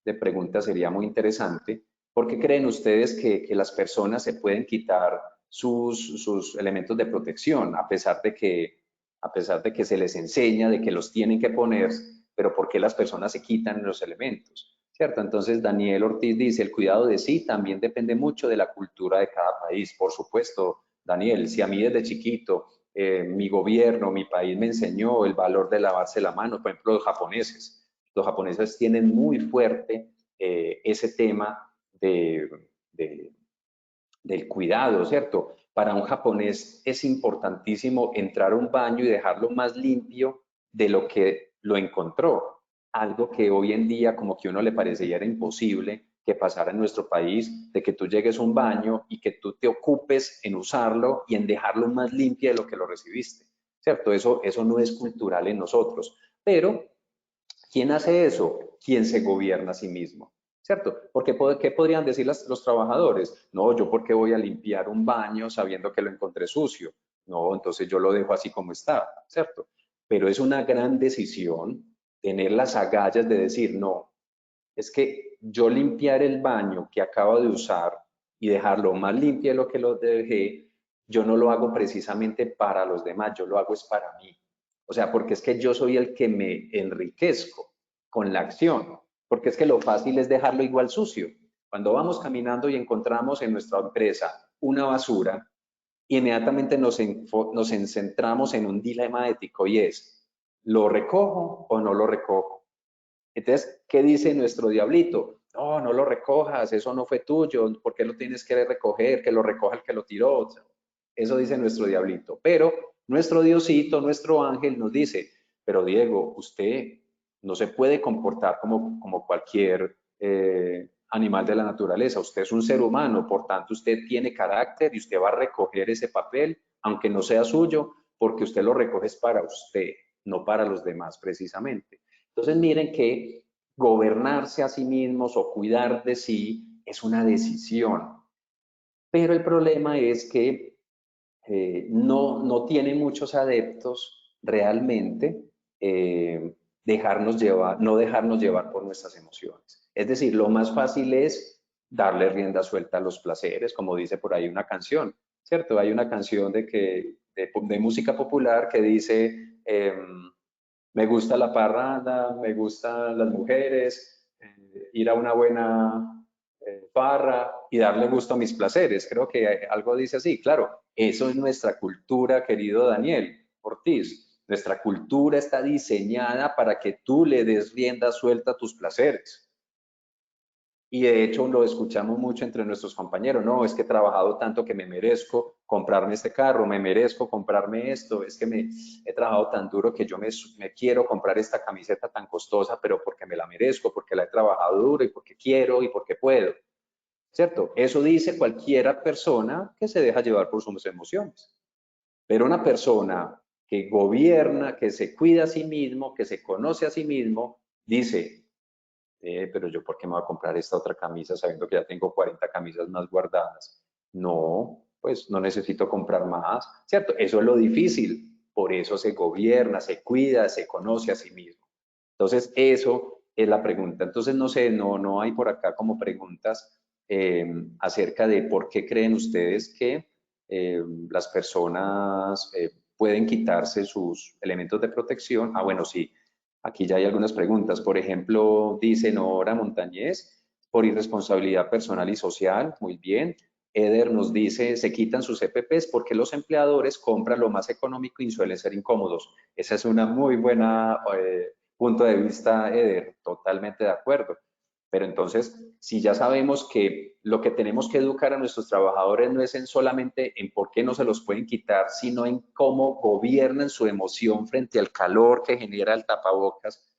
de preguntas sería muy interesante. ¿Por qué creen ustedes que las personas se pueden quitar sus elementos de protección a pesar de que se les enseña de que los tienen que poner, pero por qué las personas se quitan los elementos? ¿Cierto? Entonces Daniel Ortiz dice, el cuidado de sí también depende mucho de la cultura de cada país. Por supuesto, Daniel, si a mí desde chiquito mi gobierno, mi país me enseñó el valor de lavarse la mano, por ejemplo, los japoneses tienen muy fuerte ese tema del cuidado, ¿cierto? Para un japonés es importantísimo entrar a un baño y dejarlo más limpio de lo que lo encontró. Algo que hoy en día como que a uno le parecería era imposible que pasara en nuestro país, de que tú llegues a un baño y que tú te ocupes en usarlo y en dejarlo más limpio de lo que lo recibiste, ¿cierto? Eso no es cultural en nosotros. Pero, ¿quién hace eso? ¿Quién se gobierna a sí mismo? ¿cierto? Porque ¿qué podrían decir los trabajadores? No, yo ¿por qué voy a limpiar un baño sabiendo que lo encontré sucio? No, entonces yo lo dejo así como está, ¿cierto? Pero es una gran decisión tener las agallas de decir, no, es que yo limpiar el baño que acabo de usar y dejarlo más limpio de lo que lo dejé, yo no lo hago precisamente para los demás, yo lo hago es para mí. O sea, porque es que yo soy el que me enriquezco con la acción, porque es que lo fácil es dejarlo igual sucio. Cuando vamos caminando y encontramos en nuestra empresa una basura, inmediatamente nos centramos en un dilema ético y es, ¿lo recojo o no lo recojo? Entonces, ¿qué dice nuestro diablito? No, no lo recojas, eso no fue tuyo, ¿por qué lo tienes que recoger? Que lo recoja el que lo tiró. Eso dice nuestro diablito. Pero nuestro Diosito, nuestro ángel nos dice, pero Diego, usted no se puede comportar como cualquier animal de la naturaleza. Usted es un ser humano, por tanto usted tiene carácter y usted va a recoger ese papel, aunque no sea suyo, porque usted lo recoge para usted, no para los demás precisamente. Entonces miren que gobernarse a sí mismos o cuidar de sí es una decisión, pero el problema es que no tiene muchos adeptos realmente no dejarnos llevar por nuestras emociones. Es decir, lo más fácil es darle rienda suelta a los placeres, como dice por ahí una canción, ¿cierto? Hay una canción de música popular que dice, me gusta la parranda, me gustan las mujeres, ir a una buena farra y darle gusto a mis placeres. Creo que algo dice así. Claro, eso es nuestra cultura, querido Daniel Ortiz. Nuestra cultura está diseñada para que tú le des rienda suelta a tus placeres. Y de hecho lo escuchamos mucho entre nuestros compañeros, no, es que he trabajado tanto que me merezco comprarme este carro, me merezco comprarme esto, es que he trabajado tan duro que yo me quiero comprar esta camiseta tan costosa, pero porque me la merezco, porque la he trabajado duro y porque quiero y porque puedo, ¿cierto? Eso dice cualquiera persona que se deja llevar por sus emociones. Pero una persona que gobierna, que se cuida a sí mismo, que se conoce a sí mismo, dice, pero yo ¿por qué me voy a comprar esta otra camisa sabiendo que ya tengo 40 camisas más guardadas? No, pues no necesito comprar más, ¿cierto? Eso es lo difícil, por eso se gobierna, se cuida, se conoce a sí mismo. Entonces, eso es la pregunta. Entonces, no sé, no hay por acá como preguntas acerca de por qué creen ustedes que las personas pueden quitarse sus elementos de protección. Ah, bueno, sí, aquí ya hay algunas preguntas. Por ejemplo, dice Nora Montañez, por irresponsabilidad personal y social, muy bien. Eder nos dice, se quitan sus EPPs porque los empleadores compran lo más económico y suelen ser incómodos. Esa es una muy buena punto de vista, Eder, totalmente de acuerdo. Pero entonces, si ya sabemos que lo que tenemos que educar a nuestros trabajadores no es solamente en por qué no se los pueden quitar, sino en cómo gobiernan su emoción frente al calor que genera el tapabocas,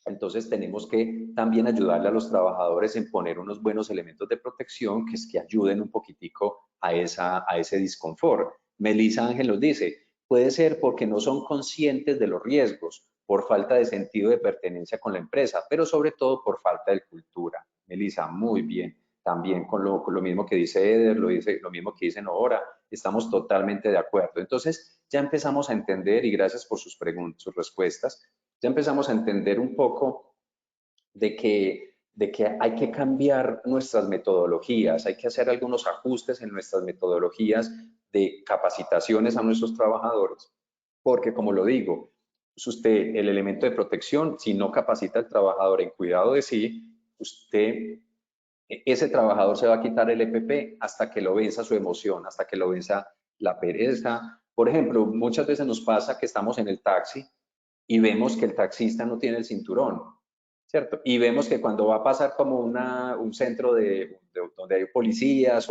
entonces tenemos que también ayudarle a los trabajadores en poner unos buenos elementos de protección que ayuden un poquitico a ese disconfort. Melissa Ángel nos dice, puede ser porque no son conscientes de los riesgos, por falta de sentido de pertenencia con la empresa, pero sobre todo por falta de cultura. Melissa, muy bien. También con lo mismo que dice Eder, lo mismo que dice Nora, estamos totalmente de acuerdo. Entonces ya empezamos a entender, y gracias por sus preguntas, sus respuestas, ya empezamos a entender un poco de que hay que cambiar nuestras metodologías, hay que hacer algunos ajustes en nuestras metodologías de capacitaciones a nuestros trabajadores, porque como lo digo, es usted el elemento de protección, si no capacita al trabajador en cuidado de sí, ese trabajador se va a quitar el EPP hasta que lo venza su emoción, hasta que lo venza la pereza. Por ejemplo, muchas veces nos pasa que estamos en el taxi y vemos que el taxista no tiene el cinturón, ¿cierto? Y vemos que cuando va a pasar como un centro donde hay policías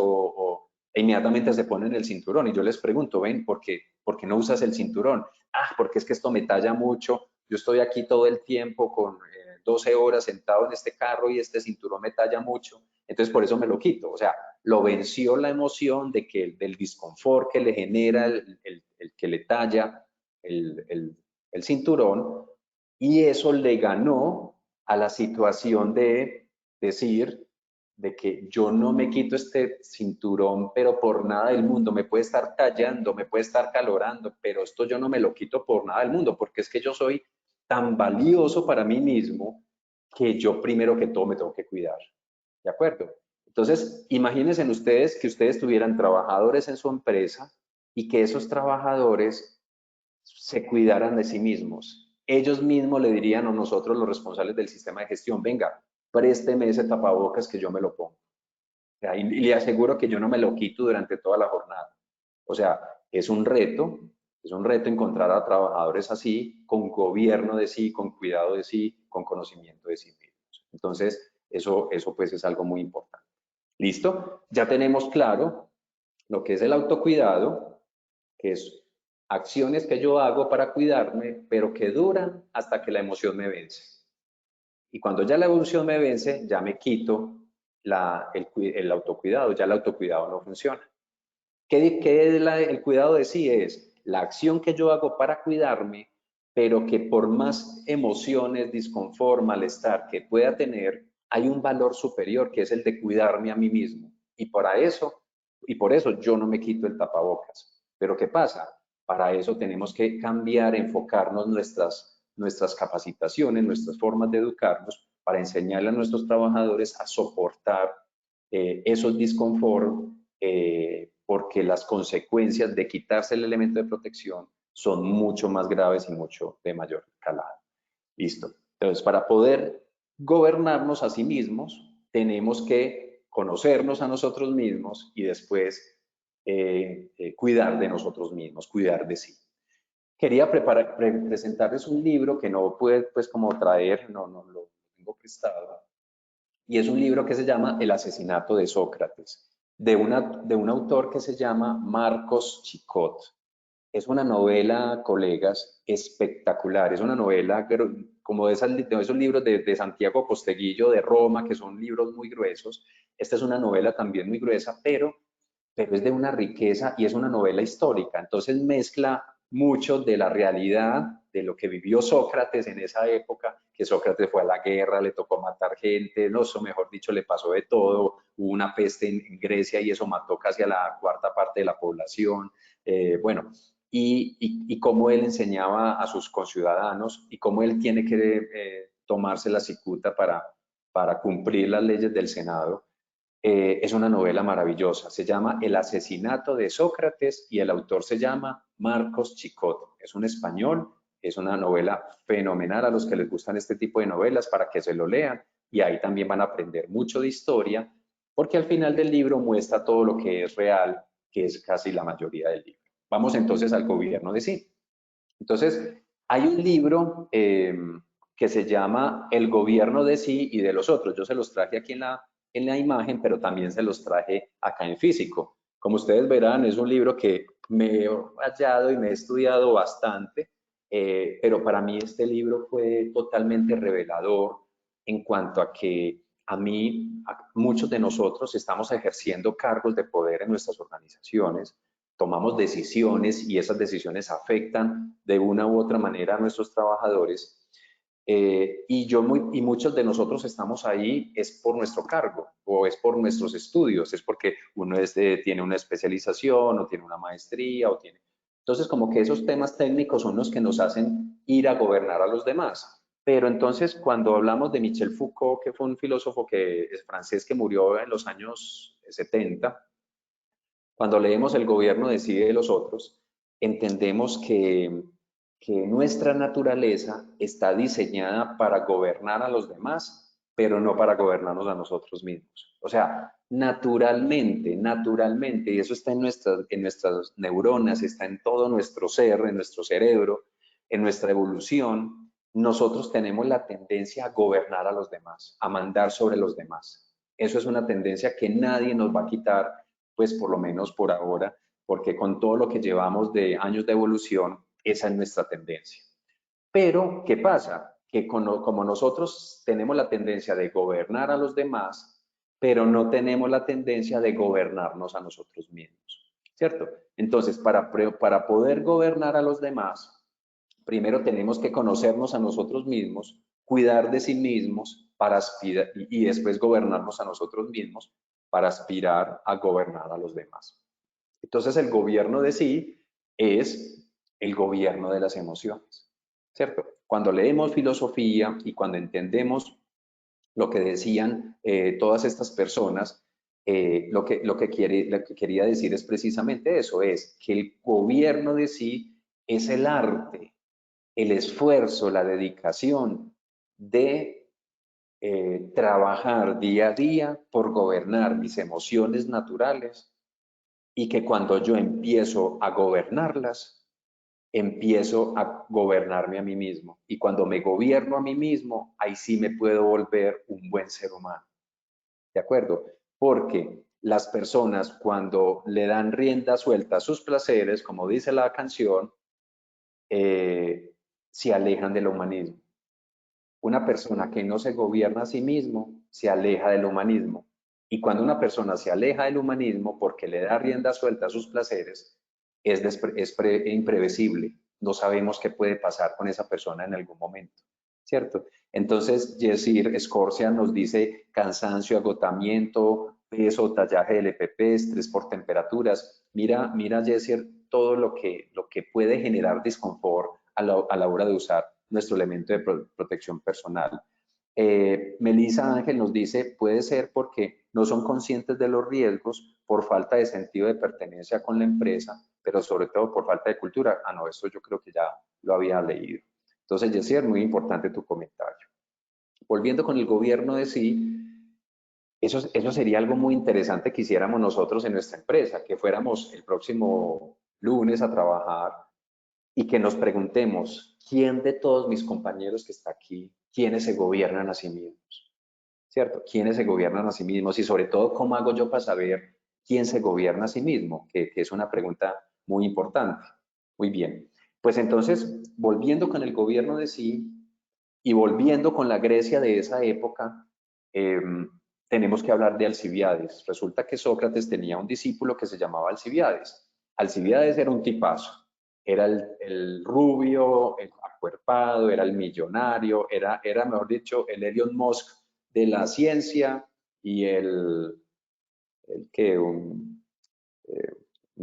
inmediatamente se ponen el cinturón y yo les pregunto, ven, ¿por qué no usas el cinturón? Ah, porque es que esto me talla mucho, yo estoy aquí todo el tiempo con 12 horas sentado en este carro y este cinturón me talla mucho, entonces por eso me lo quito, o sea, lo venció la emoción del disconfort que le genera el que le talla el cinturón y eso le ganó a la situación de decir de que yo no me quito este cinturón, pero por nada del mundo, me puede estar tallando, me puede estar calorando, pero esto yo no me lo quito por nada del mundo, porque es que yo soy tan valioso para mí mismo que yo primero que todo me tengo que cuidar, ¿de acuerdo? Entonces, imagínense ustedes que ustedes tuvieran trabajadores en su empresa y que esos trabajadores se cuidaran de sí mismos. Ellos mismos le dirían a nosotros, los responsables del sistema de gestión, venga, présteme ese tapabocas que yo me lo pongo. O sea, y le aseguro que yo no me lo quito durante toda la jornada. O sea, es un reto encontrar a trabajadores así, con gobierno de sí, con cuidado de sí, con conocimiento de sí mismos. Entonces, eso pues es algo muy importante. ¿Listo? Ya tenemos claro lo que es el autocuidado, que es acciones que yo hago para cuidarme, pero que duran hasta que la emoción me vence. Y cuando ya la emoción me vence, ya me quito el autocuidado, ya el autocuidado no funciona. ¿Qué es el cuidado de sí? Es la acción que yo hago para cuidarme, pero que por más emociones, disconfort, malestar que pueda tener, hay un valor superior que es el de cuidarme a mí mismo. Y por eso yo no me quito el tapabocas. Pero ¿qué pasa? Para eso tenemos que cambiar, enfocarnos nuestras capacitaciones, nuestras formas de educarnos, para enseñarle a nuestros trabajadores a soportar esos disconfort, porque las consecuencias de quitarse el elemento de protección son mucho más graves y mucho de mayor calado. Listo. Entonces, para poder gobernarnos a sí mismos, tenemos que conocernos a nosotros mismos y después cuidar de nosotros mismos, cuidar de sí. Quería presentarles un libro que no pude pues como traer, no lo tengo prestado, y es un libro que se llama El asesinato de Sócrates, de un autor que se llama Marcos Chicot. Es una novela, colegas, espectacular. Es una novela como de esos libros de Santiago Posteguillo de Roma, que son libros muy gruesos. Esta es una novela también muy gruesa, pero es de una riqueza y es una novela histórica. Entonces mezcla mucho de la realidad, de lo que vivió Sócrates en esa época, que Sócrates fue a la guerra, le tocó matar gente, no, eso mejor dicho, le pasó de todo. Hubo una peste en Grecia y eso mató casi a la cuarta parte de la población. Bueno, y cómo él enseñaba a sus conciudadanos y cómo él tiene que tomarse la cicuta para cumplir las leyes del Senado. Es una novela maravillosa, se llama El asesinato de Sócrates y el autor se llama Marcos Chicot. Es un español, es una novela fenomenal a los que les gustan este tipo de novelas para que se lo lean y ahí también van a aprender mucho de historia porque al final del libro muestra todo lo que es real, que es casi la mayoría del libro. Vamos entonces al gobierno de sí. Entonces, hay un libro que se llama El gobierno de sí y de los otros. Yo se los traje aquí en la imagen, pero también se los traje acá en físico. Como ustedes verán, es un libro que me he hallado y me he estudiado bastante, pero para mí este libro fue totalmente revelador en cuanto a que muchos de nosotros estamos ejerciendo cargos de poder en nuestras organizaciones, tomamos decisiones y esas decisiones afectan de una u otra manera a nuestros trabajadores. Y muchos de nosotros estamos ahí es por nuestro cargo o es por nuestros estudios, es porque uno tiene una especialización o tiene una maestría o tiene... Entonces, como que esos temas técnicos son los que nos hacen ir a gobernar a los demás. Pero entonces, cuando hablamos de Michel Foucault, que fue un filósofo es francés que murió en los años 70, cuando leemos El gobierno decide de los otros, entendemos que nuestra naturaleza está diseñada para gobernar a los demás, pero no para gobernarnos a nosotros mismos. O sea, naturalmente, y eso está en nuestras neuronas, está en todo nuestro ser, en nuestro cerebro, en nuestra evolución, nosotros tenemos la tendencia a gobernar a los demás, a mandar sobre los demás. Eso es una tendencia que nadie nos va a quitar, pues por lo menos por ahora, porque con todo lo que llevamos de años de evolución, esa es nuestra tendencia. Pero, ¿qué pasa? Que como nosotros tenemos la tendencia de gobernar a los demás, pero no tenemos la tendencia de gobernarnos a nosotros mismos, ¿cierto? Entonces, para poder gobernar a los demás, primero tenemos que conocernos a nosotros mismos, cuidar de sí mismos para aspirar, y después gobernarnos a nosotros mismos para aspirar a gobernar a los demás. Entonces el gobierno de sí es el gobierno de las emociones, ¿cierto? Cuando leemos filosofía y cuando entendemos lo que decían todas estas personas, lo que quería decir es precisamente eso, es que el gobierno de sí es el arte, el esfuerzo, la dedicación de trabajar día a día por gobernar mis emociones naturales y que cuando yo empiezo a gobernarlas, empiezo a gobernarme a mí mismo. Y cuando me gobierno a mí mismo, ahí sí me puedo volver un buen ser humano. ¿De acuerdo? Porque las personas cuando le dan rienda suelta a sus placeres, como dice la canción, se alejan del humanismo. Una persona que no se gobierna a sí mismo se aleja del humanismo. Y cuando una persona se aleja del humanismo porque le da rienda suelta a sus placeres, es imprevisible. No sabemos qué puede pasar con esa persona en algún momento, ¿cierto? Entonces, Jessir Scorsia nos dice cansancio, agotamiento, peso, tallaje del EPP, estrés por temperaturas. Mira, Jessir, todo lo que puede generar disconfort a la hora de usar nuestro elemento de protección personal. Melissa Ángel nos dice, puede ser porque no son conscientes de los riesgos por falta de sentido de pertenencia con la empresa, pero sobre todo por falta de cultura. Ah, no, esto yo creo que ya lo había leído. Entonces, Jessy, es muy importante tu comentario. Volviendo con el gobierno de sí, eso sería algo muy interesante que hiciéramos nosotros en nuestra empresa, que fuéramos el próximo lunes a trabajar y que nos preguntemos, ¿quién de todos mis compañeros que está aquí, quiénes se gobiernan a sí mismos? ¿Cierto? ¿Quiénes se gobiernan a sí mismos? Y sobre todo, ¿cómo hago yo para saber quién se gobierna a sí mismo? Que es una pregunta muy importante. Muy bien. Pues entonces, volviendo con el gobierno de sí y volviendo con la Grecia de esa época, tenemos que hablar de Alcibiades. Resulta que Sócrates tenía un discípulo que se llamaba Alcibiades. Alcibiades era un tipazo. Era el rubio, el acuerpado, era el millonario, era, mejor dicho, el Elon Musk de la ciencia y un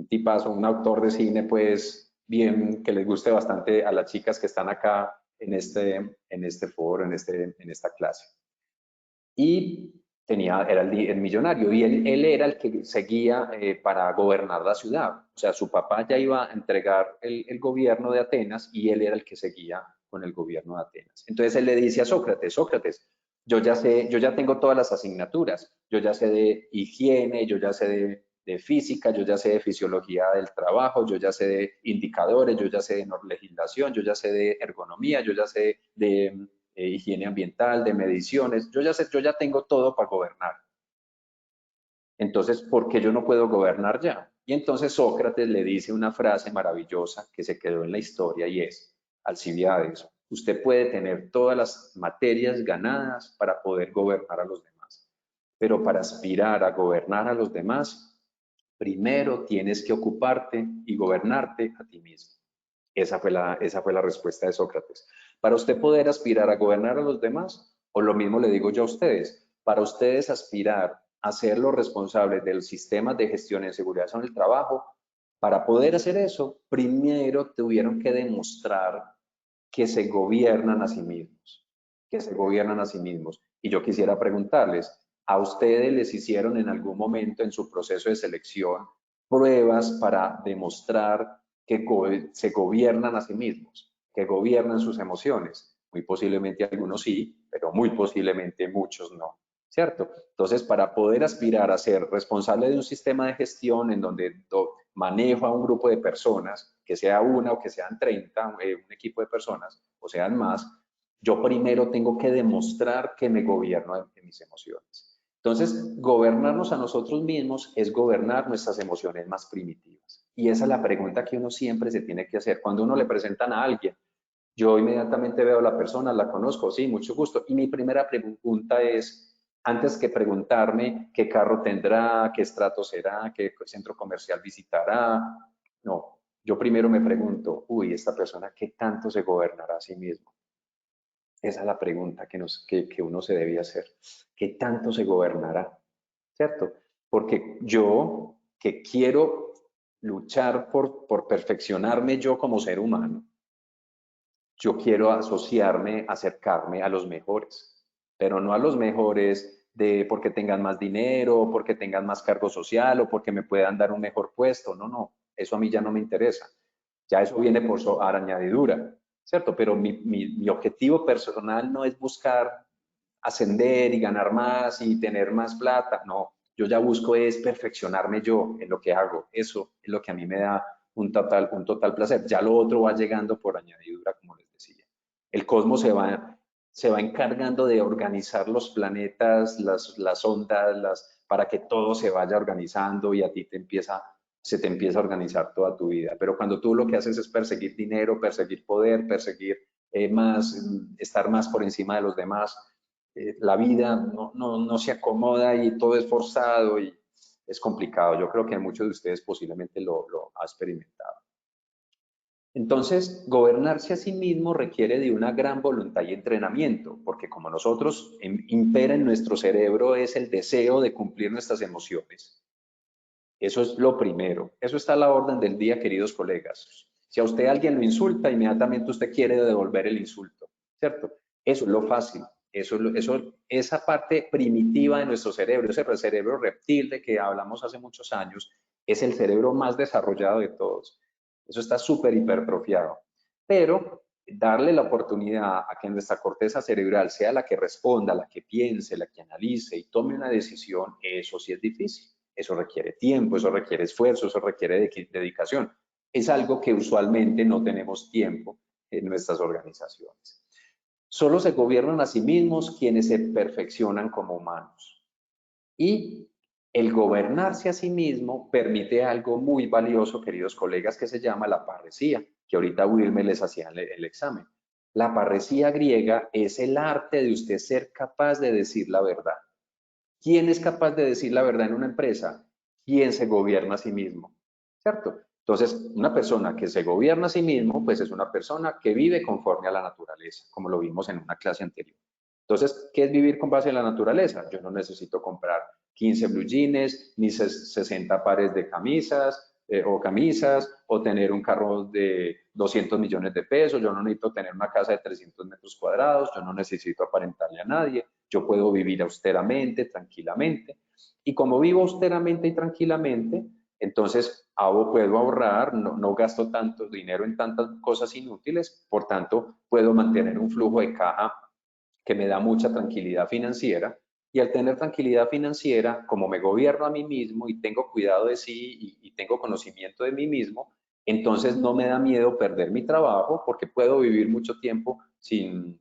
tipazo, un autor de cine, pues bien, que les guste bastante a las chicas que están acá en este foro, en esta clase. Y era el millonario, y él era el que seguía para gobernar la ciudad. O sea, su papá ya iba a entregar el gobierno de Atenas y él era el que seguía con el gobierno de Atenas. Entonces él le dice a Sócrates, Sócrates, yo ya tengo todas las asignaturas, yo ya sé de higiene, yo ya sé de física, yo ya sé de fisiología del trabajo, yo ya sé de indicadores, yo ya sé de legislación, yo ya sé de ergonomía, yo ya sé de higiene ambiental, de mediciones, yo ya tengo todo para gobernar. Entonces, ¿por qué yo no puedo gobernar ya? Y entonces Sócrates le dice una frase maravillosa que se quedó en la historia y es, Alcibiades, usted puede tener todas las materias ganadas para poder gobernar a los demás, pero para aspirar a gobernar a los demás, primero tienes que ocuparte y gobernarte a ti mismo. Esa fue la respuesta de Sócrates. Para usted poder aspirar a gobernar a los demás, o lo mismo le digo yo a ustedes, para ustedes aspirar a ser los responsables del sistema de gestión en seguridad en el trabajo, para poder hacer eso, primero tuvieron que demostrar que se gobiernan a sí mismos, que se gobiernan a sí mismos. Y yo quisiera preguntarles, ¿a ustedes les hicieron en algún momento en su proceso de selección pruebas para demostrar que se gobiernan a sí mismos, que gobiernan sus emociones? Muy posiblemente algunos sí, pero muy posiblemente muchos no, ¿cierto? Entonces, para poder aspirar a ser responsable de un sistema de gestión en donde manejo a un grupo de personas, que sea una o que sean 30, un equipo de personas, o sean más, yo primero tengo que demostrar que me gobierno de mis emociones. Entonces, gobernarnos a nosotros mismos es gobernar nuestras emociones más primitivas. Y esa es la pregunta que uno siempre se tiene que hacer. Cuando uno le presentan a alguien, yo inmediatamente veo a la persona, la conozco, sí, mucho gusto. Y mi primera pregunta es, antes que preguntarme qué carro tendrá, qué estrato será, qué centro comercial visitará, no, yo primero me pregunto, uy, esta persona, ¿qué tanto se gobernará a sí mismo? Esa es la pregunta que uno se debía hacer. ¿Qué tanto se gobernará? ¿Cierto? Porque yo que quiero luchar por perfeccionarme yo como ser humano, yo quiero asociarme, acercarme a los mejores, pero no a los mejores de porque tengan más dinero, porque tengan más cargo social o porque me puedan dar un mejor puesto. No, no, eso a mí ya no me interesa. Ya eso viene por añadidura, ¿cierto? Pero mi objetivo personal no es buscar ascender y ganar más y tener más plata. No, yo ya busco es perfeccionarme yo en lo que hago. Eso es lo que a mí me da un total placer. Ya lo otro va llegando por añadidura, como les decía. El cosmos se va encargando de organizar los planetas, las ondas, para que todo se vaya organizando y a ti se te empieza a organizar toda tu vida. Pero cuando tú lo que haces es perseguir dinero, perseguir poder, perseguir estar más por encima de los demás, la vida no se acomoda y todo es forzado y es complicado. Yo creo que muchos de ustedes posiblemente lo ha experimentado. Entonces, gobernarse a sí mismo requiere de una gran voluntad y entrenamiento, porque como nosotros impera en nuestro cerebro es el deseo de cumplir nuestras emociones. Eso es lo primero. Eso está a la orden del día, queridos colegas. Si a usted alguien lo insulta, inmediatamente usted quiere devolver el insulto, ¿cierto? Eso es lo fácil. Esa parte primitiva de nuestro cerebro, ese cerebro reptil de que hablamos hace muchos años, es el cerebro más desarrollado de todos. Eso está súper hipertrofiado. Pero darle la oportunidad a que nuestra corteza cerebral sea la que responda, la que piense, la que analice y tome una decisión, eso sí es difícil. Eso requiere tiempo, eso requiere esfuerzo, eso requiere dedicación. Es algo que usualmente no tenemos tiempo en nuestras organizaciones. Solo se gobiernan a sí mismos quienes se perfeccionan como humanos. Y el gobernarse a sí mismo permite algo muy valioso, queridos colegas, que se llama la parresía, que ahorita Wilmer les hacía el examen. La parresía griega es el arte de usted ser capaz de decir la verdad. ¿Quién es capaz de decir la verdad en una empresa? ¿Quién se gobierna a sí mismo? ¿Cierto? Entonces, una persona que se gobierna a sí mismo, pues es una persona que vive conforme a la naturaleza, como lo vimos en una clase anterior. Entonces, ¿qué es vivir con base en la naturaleza? Yo no necesito comprar 15 blue jeans, ni 60 pares de camisas, o tener un carro de 200 millones de pesos, yo no necesito tener una casa de 300 metros cuadrados, yo no necesito aparentarle a nadie, yo puedo vivir austeramente, tranquilamente. Y como vivo austeramente y tranquilamente, entonces puedo ahorrar, no gasto tanto dinero en tantas cosas inútiles, por tanto, puedo mantener un flujo de caja que me da mucha tranquilidad financiera. Y al tener tranquilidad financiera, como me gobierno a mí mismo y tengo cuidado de sí y tengo conocimiento de mí mismo, entonces no me da miedo perder mi trabajo porque puedo vivir mucho tiempo sin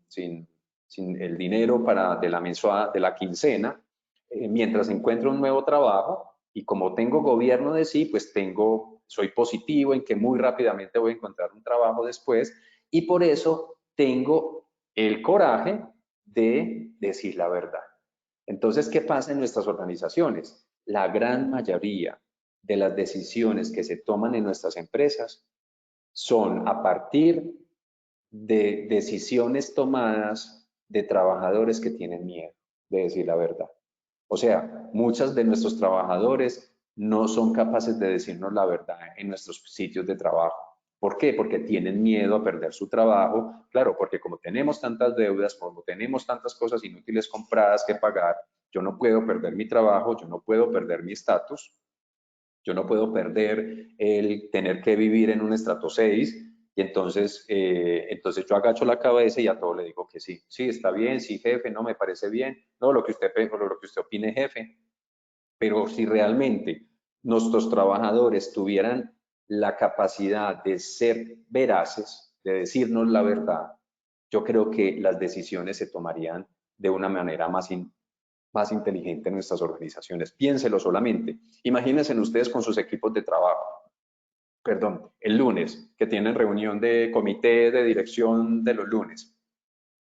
el dinero de la quincena, mientras encuentro un nuevo trabajo. Y como tengo gobierno de sí, pues soy positivo en que muy rápidamente voy a encontrar un trabajo después y por eso tengo el coraje de decir la verdad. Entonces, ¿qué pasa en nuestras organizaciones? La gran mayoría de las decisiones que se toman en nuestras empresas son a partir de decisiones tomadas de trabajadores que tienen miedo de decir la verdad. O sea, muchos de nuestros trabajadores no son capaces de decirnos la verdad en nuestros sitios de trabajo. ¿Por qué? Porque tienen miedo a perder su trabajo. Claro, porque como tenemos tantas deudas, como tenemos tantas cosas inútiles compradas que pagar, yo no puedo perder mi trabajo, yo no puedo perder mi estatus, yo no puedo perder el tener que vivir en un estrato 6 y entonces yo agacho la cabeza y a todo le digo que sí. Sí, está bien, sí, jefe, no, me parece bien. No, lo que usted opine, jefe. Pero si realmente nuestros trabajadores tuvieran la capacidad de ser veraces, de decirnos la verdad, yo creo que las decisiones se tomarían de una manera más inteligente en nuestras organizaciones. Piénselo solamente. Imagínense ustedes con sus equipos de trabajo. Perdón, el lunes, que tienen reunión de comité de dirección de los lunes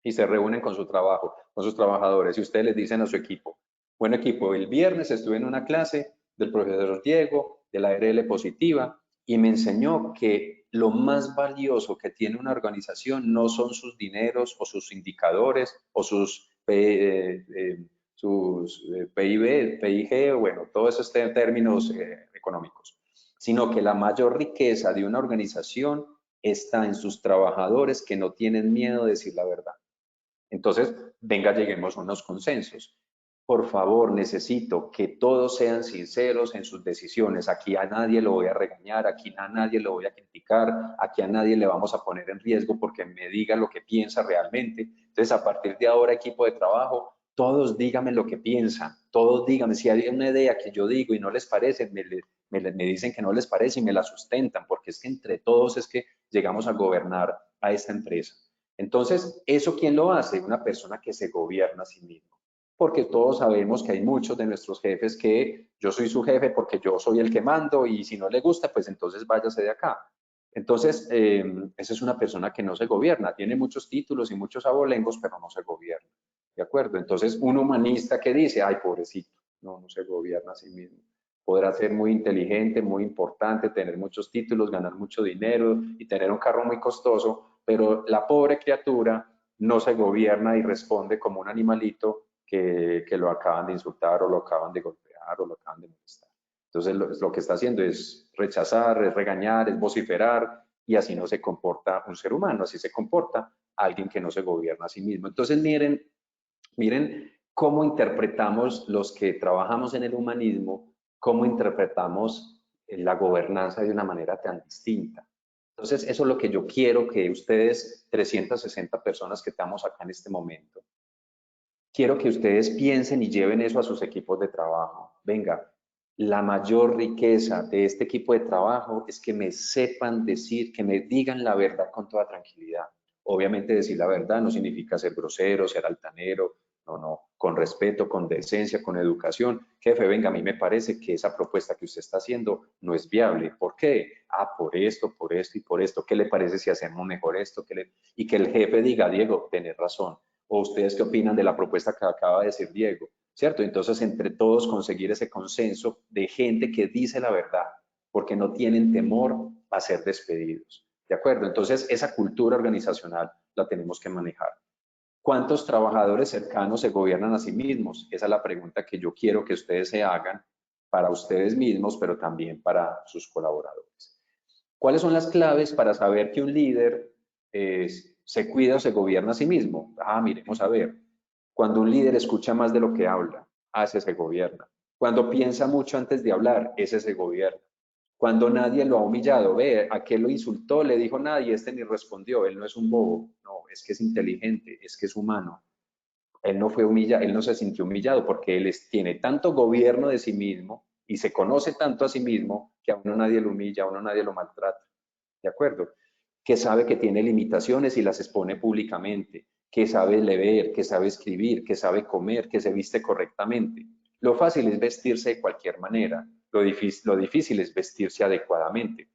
y se reúnen con su trabajo, con sus trabajadores y ustedes les dicen a su equipo, bueno equipo, el viernes estuve en una clase del profesor Diego de la ARL positiva y me enseñó que lo más valioso que tiene una organización no son sus dineros o sus indicadores o sus PIB, PIG, bueno, todos esos términos económicos, sino que la mayor riqueza de una organización está en sus trabajadores que no tienen miedo de decir la verdad. Entonces, venga, lleguemos a unos consensos. Por favor, necesito que todos sean sinceros en sus decisiones. Aquí a nadie lo voy a regañar, aquí a nadie lo voy a criticar, aquí a nadie le vamos a poner en riesgo porque me diga lo que piensa realmente. Entonces, a partir de ahora, equipo de trabajo, todos díganme lo que piensan, todos díganme si hay una idea que yo digo y no les parece, me dicen que no les parece y me la sustentan, porque es que entre todos es que llegamos a gobernar a esta empresa. Entonces, ¿eso quién lo hace? Una persona que se gobierna a sí mismo. Porque todos sabemos que hay muchos de nuestros jefes que yo soy su jefe porque yo soy el que mando y si no le gusta, pues entonces váyase de acá. Entonces, esa es una persona que no se gobierna, tiene muchos títulos y muchos abolengos, pero no se gobierna. ¿De acuerdo? Entonces, un humanista que dice, ay, pobrecito, no se gobierna a sí mismo. Podrá ser muy inteligente, muy importante, tener muchos títulos, ganar mucho dinero y tener un carro muy costoso, pero la pobre criatura no se gobierna y responde como un animalito que lo acaban de insultar o lo acaban de golpear o lo acaban de molestar. Entonces, lo que está haciendo es rechazar, es regañar, es vociferar y así no se comporta un ser humano, así se comporta alguien que no se gobierna a sí mismo. Entonces, miren cómo interpretamos los que trabajamos en el humanismo, cómo interpretamos la gobernanza de una manera tan distinta. Entonces, eso es lo que yo quiero que ustedes, 360 personas que estamos acá en este momento, quiero que ustedes piensen y lleven eso a sus equipos de trabajo. Venga, la mayor riqueza de este equipo de trabajo es que me sepan decir, que me digan la verdad con toda tranquilidad. Obviamente decir la verdad no significa ser grosero, ser altanero, no, con respeto, con decencia, con educación. Jefe, venga, a mí me parece que esa propuesta que usted está haciendo no es viable. ¿Por qué? Por esto y por esto. ¿Qué le parece si hacemos mejor esto? Y que el jefe diga, Diego, tenés razón. ¿O ustedes qué opinan de la propuesta que acaba de decir Diego? ¿Cierto? Entonces, entre todos conseguir ese consenso de gente que dice la verdad, porque no tienen temor a ser despedidos. ¿De acuerdo? Entonces, esa cultura organizacional la tenemos que manejar. ¿Cuántos trabajadores cercanos se gobiernan a sí mismos? Esa es la pregunta que yo quiero que ustedes se hagan para ustedes mismos, pero también para sus colaboradores. ¿Cuáles son las claves para saber que un líder se cuida o se gobierna a sí mismo? Miremos a ver. Cuando un líder escucha más de lo que habla, ese se gobierna. Cuando piensa mucho antes de hablar, ese se gobierna. Cuando nadie lo ha humillado, ve, a qué lo insultó, le dijo nadie, este ni respondió, él no es un bobo, no, es que es inteligente, es que es humano. Él no fue humillado, él no se sintió humillado porque él tiene tanto gobierno de sí mismo y se conoce tanto a sí mismo que a uno nadie lo humilla, a uno nadie lo maltrata. ¿De acuerdo? Que sabe que tiene limitaciones y las expone públicamente, que sabe leer, que sabe escribir, que sabe comer, que se viste correctamente. Lo fácil es vestirse de cualquier manera, lo difícil es vestirse adecuadamente.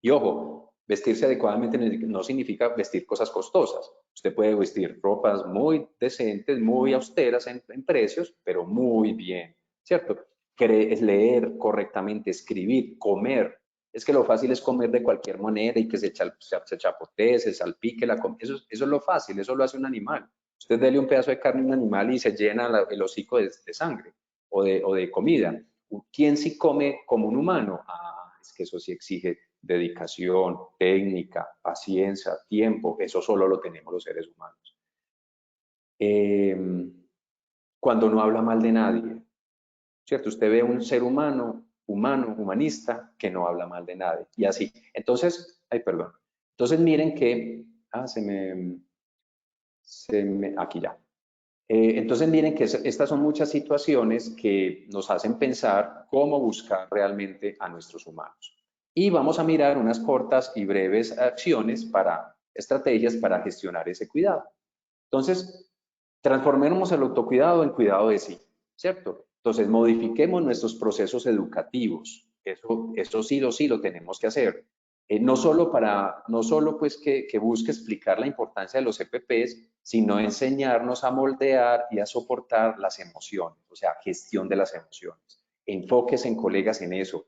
Y ojo, vestirse adecuadamente no significa vestir cosas costosas. Usted puede vestir ropas muy decentes, muy austeras en precios, pero muy bien, ¿cierto? Es leer correctamente, escribir, comer. Es que lo fácil es comer de cualquier manera y que se chapotee, se salpique la comida. Eso es lo fácil, eso lo hace un animal. Usted dele un pedazo de carne a un animal y se llena el hocico de sangre o de comida. ¿Quién sí come como un humano? Es que eso sí exige dedicación, técnica, paciencia, tiempo. Eso solo lo tenemos los seres humanos. Cuando no habla mal de nadie, ¿cierto? Usted ve un ser humano, humanista, que no habla mal de nadie. Y así. Entonces, perdón. Entonces miren que, aquí ya. Entonces miren que estas son muchas situaciones que nos hacen pensar cómo buscar realmente a nuestros humanos. Y vamos a mirar unas cortas y breves acciones estrategias para gestionar ese cuidado. Entonces, transformemos el autocuidado en cuidado de sí, ¿cierto? Entonces, modifiquemos nuestros procesos educativos. Eso sí lo tenemos que hacer. No solo pues que busque explicar la importancia de los EPPs, sino enseñarnos a moldear y a soportar las emociones, o sea, gestión de las emociones. Enfóquese en colegas en eso.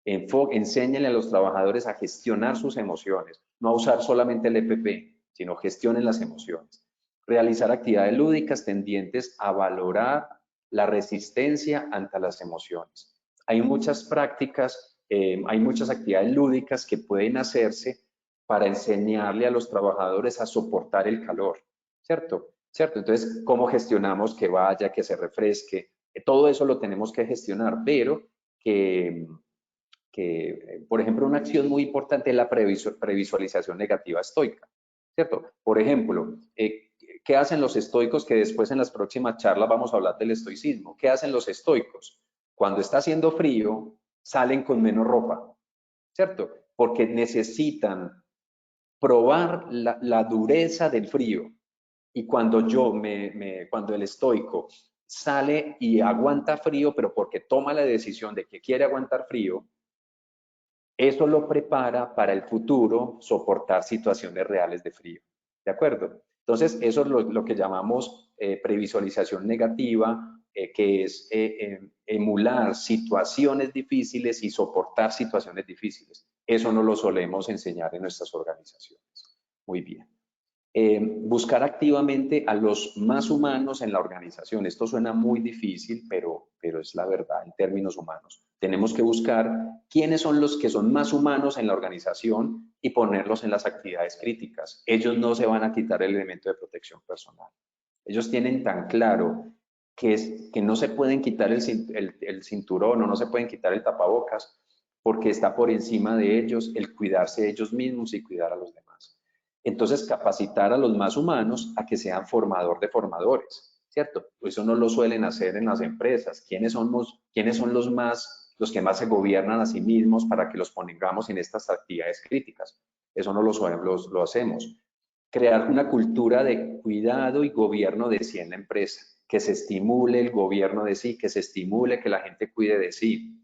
Enséñenle a los trabajadores a gestionar sus emociones, no a usar solamente el EPP, sino gestionen las emociones. Realizar actividades lúdicas tendientes a valorar la resistencia ante las emociones. Hay muchas prácticas, hay muchas actividades lúdicas que pueden hacerse para enseñarle a los trabajadores a soportar el calor, ¿cierto? ¿Cierto? Entonces, ¿cómo gestionamos que vaya, que se refresque? Todo eso lo tenemos que gestionar, pero por ejemplo, una acción muy importante es la previsualización negativa estoica, ¿cierto? Por ejemplo, ¿qué hacen los estoicos? Que después en las próximas charlas vamos a hablar del estoicismo. ¿Qué hacen los estoicos? Cuando está haciendo frío, salen con menos ropa, ¿cierto? Porque necesitan probar la dureza del frío. Y cuando cuando el estoico sale y aguanta frío, pero porque toma la decisión de que quiere aguantar frío, eso lo prepara para el futuro soportar situaciones reales de frío. ¿De acuerdo? Entonces, eso es lo que llamamos previsualización negativa, que es emular situaciones difíciles y soportar situaciones difíciles. Eso no lo solemos enseñar en nuestras organizaciones. Muy bien. Buscar activamente a los más humanos en la organización. Esto suena muy difícil, pero es la verdad en términos humanos. Tenemos que buscar quiénes son los que son más humanos en la organización y ponerlos en las actividades críticas. Ellos no se van a quitar el elemento de protección personal. Ellos tienen tan claro que no se pueden quitar el cinturón o no se pueden quitar el tapabocas porque está por encima de ellos el cuidarse de ellos mismos y cuidar a los demás. Entonces, capacitar a los más humanos a que sean formador de formadores, ¿cierto? Eso no lo suelen hacer en las empresas. ¿Quiénes son los que más se gobiernan a sí mismos para que los pongamos en estas actividades críticas? Eso no lo hacemos. Crear una cultura de cuidado y gobierno de sí en la empresa, que se estimule el gobierno de sí, que se estimule que la gente cuide de sí.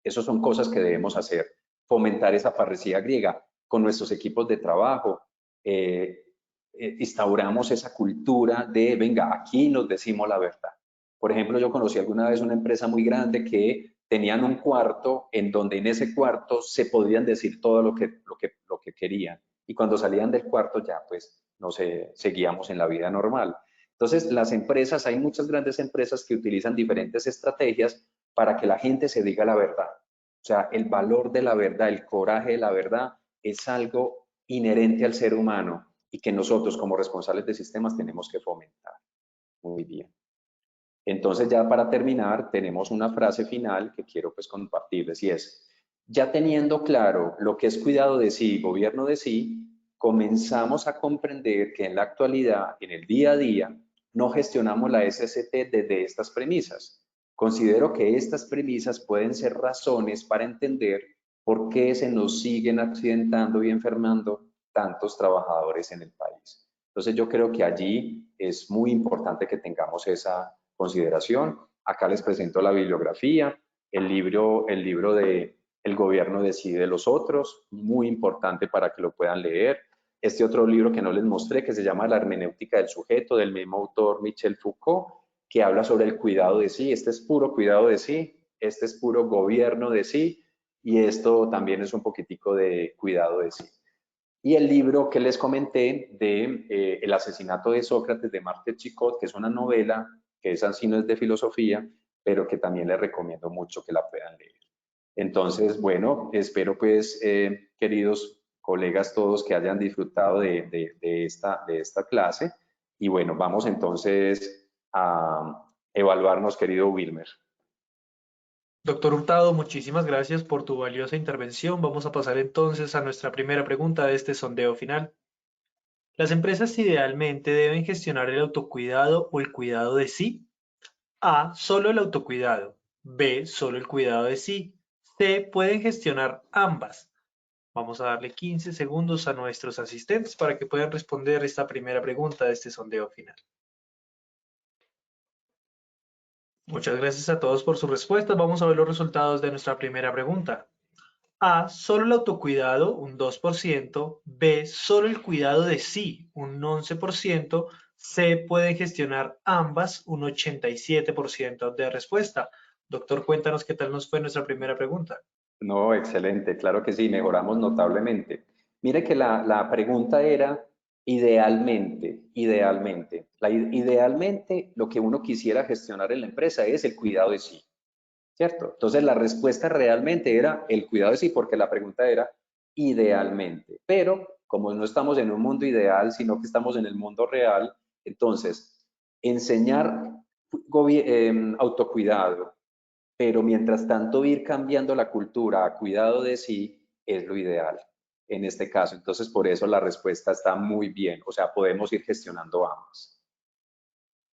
Esas son cosas que debemos hacer. Fomentar esa parresía griega con nuestros equipos de trabajo. Instauramos esa cultura de, venga, aquí nos decimos la verdad. Por ejemplo, yo conocí alguna vez una empresa muy grande que tenían un cuarto en donde en ese cuarto se podían decir todo lo que querían. Y cuando salían del cuarto ya pues no sé, seguíamos en la vida normal. Entonces, las empresas, hay muchas grandes empresas que utilizan diferentes estrategias para que la gente se diga la verdad. O sea, el valor de la verdad, el coraje de la verdad es algo inherente al ser humano y que nosotros como responsables de sistemas tenemos que fomentar. Muy bien. Entonces ya para terminar tenemos una frase final que quiero pues compartirles y es, ya teniendo claro lo que es cuidado de sí y gobierno de sí, comenzamos a comprender que en la actualidad, en el día a día, no gestionamos la SST desde estas premisas. Considero que estas premisas pueden ser razones para entender por qué se nos siguen accidentando y enfermando tantos trabajadores en el país. Entonces yo creo que allí es muy importante que tengamos esa consideración. Acá les presento la bibliografía, el libro de El gobierno decide de los otros, muy importante para que lo puedan leer. Este otro libro que no les mostré, que se llama La hermenéutica del sujeto, del mismo autor Michel Foucault, que habla sobre el cuidado de sí. Este es puro cuidado de sí, este es puro gobierno de sí, y esto también es un poquitico de cuidado de sí. Y el libro que les comenté de El asesinato de Sócrates de Martel Chicot, que es una novela, que esa sí no es de filosofía, pero que también les recomiendo mucho que la puedan leer. Entonces, bueno, espero pues, queridos colegas todos, que hayan disfrutado de esta clase. Y bueno, vamos entonces a evaluarnos, querido Wilmer. Doctor Hurtado, muchísimas gracias por tu valiosa intervención. Vamos a pasar entonces a nuestra primera pregunta de este sondeo final. ¿Las empresas idealmente deben gestionar el autocuidado o el cuidado de sí? A, solo el autocuidado. B, solo el cuidado de sí. C, pueden gestionar ambas. Vamos a darle 15 segundos a nuestros asistentes para que puedan responder esta primera pregunta de este sondeo final. Muchas gracias a todos por sus respuestas. Vamos a ver los resultados de nuestra primera pregunta. A, solo el autocuidado, un 2%. B, solo el cuidado de sí, un 11%. C, pueden gestionar ambas, un 87% de respuesta. Doctor, cuéntanos qué tal nos fue nuestra primera pregunta. No, excelente, claro que sí, mejoramos notablemente. Mire que la pregunta era idealmente. Idealmente lo que uno quisiera gestionar en la empresa es el cuidado de sí, ¿cierto? Entonces la respuesta realmente era el cuidado de sí, porque la pregunta era idealmente. Pero como no estamos en un mundo ideal, sino que estamos en el mundo real, entonces enseñar autocuidado, pero mientras tanto ir cambiando la cultura a cuidado de sí es lo ideal en este caso. Entonces, por eso la respuesta está muy bien, o sea, podemos ir gestionando ambas.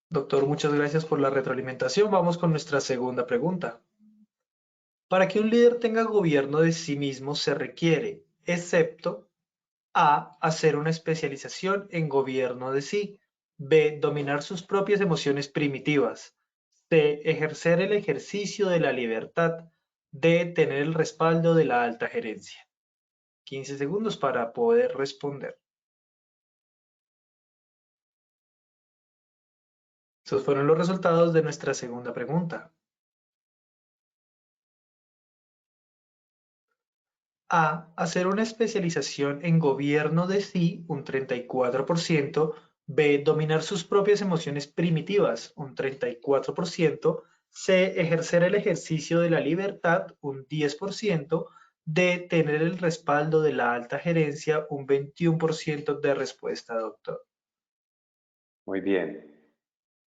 Doctor, muchas gracias por la retroalimentación. Vamos con nuestra segunda pregunta. Para que un líder tenga gobierno de sí mismo se requiere, excepto A, hacer una especialización en gobierno de sí; B, dominar sus propias emociones primitivas; C, ejercer el ejercicio de la libertad; D, tener el respaldo de la alta gerencia. 15 segundos para poder responder. Estos fueron los resultados de nuestra segunda pregunta. A, hacer una especialización en gobierno de sí, un 34%; B, dominar sus propias emociones primitivas, un 34%; C, ejercer el ejercicio de la libertad, un 10%; D, tener el respaldo de la alta gerencia, un 21% de respuesta, doctor. Muy bien.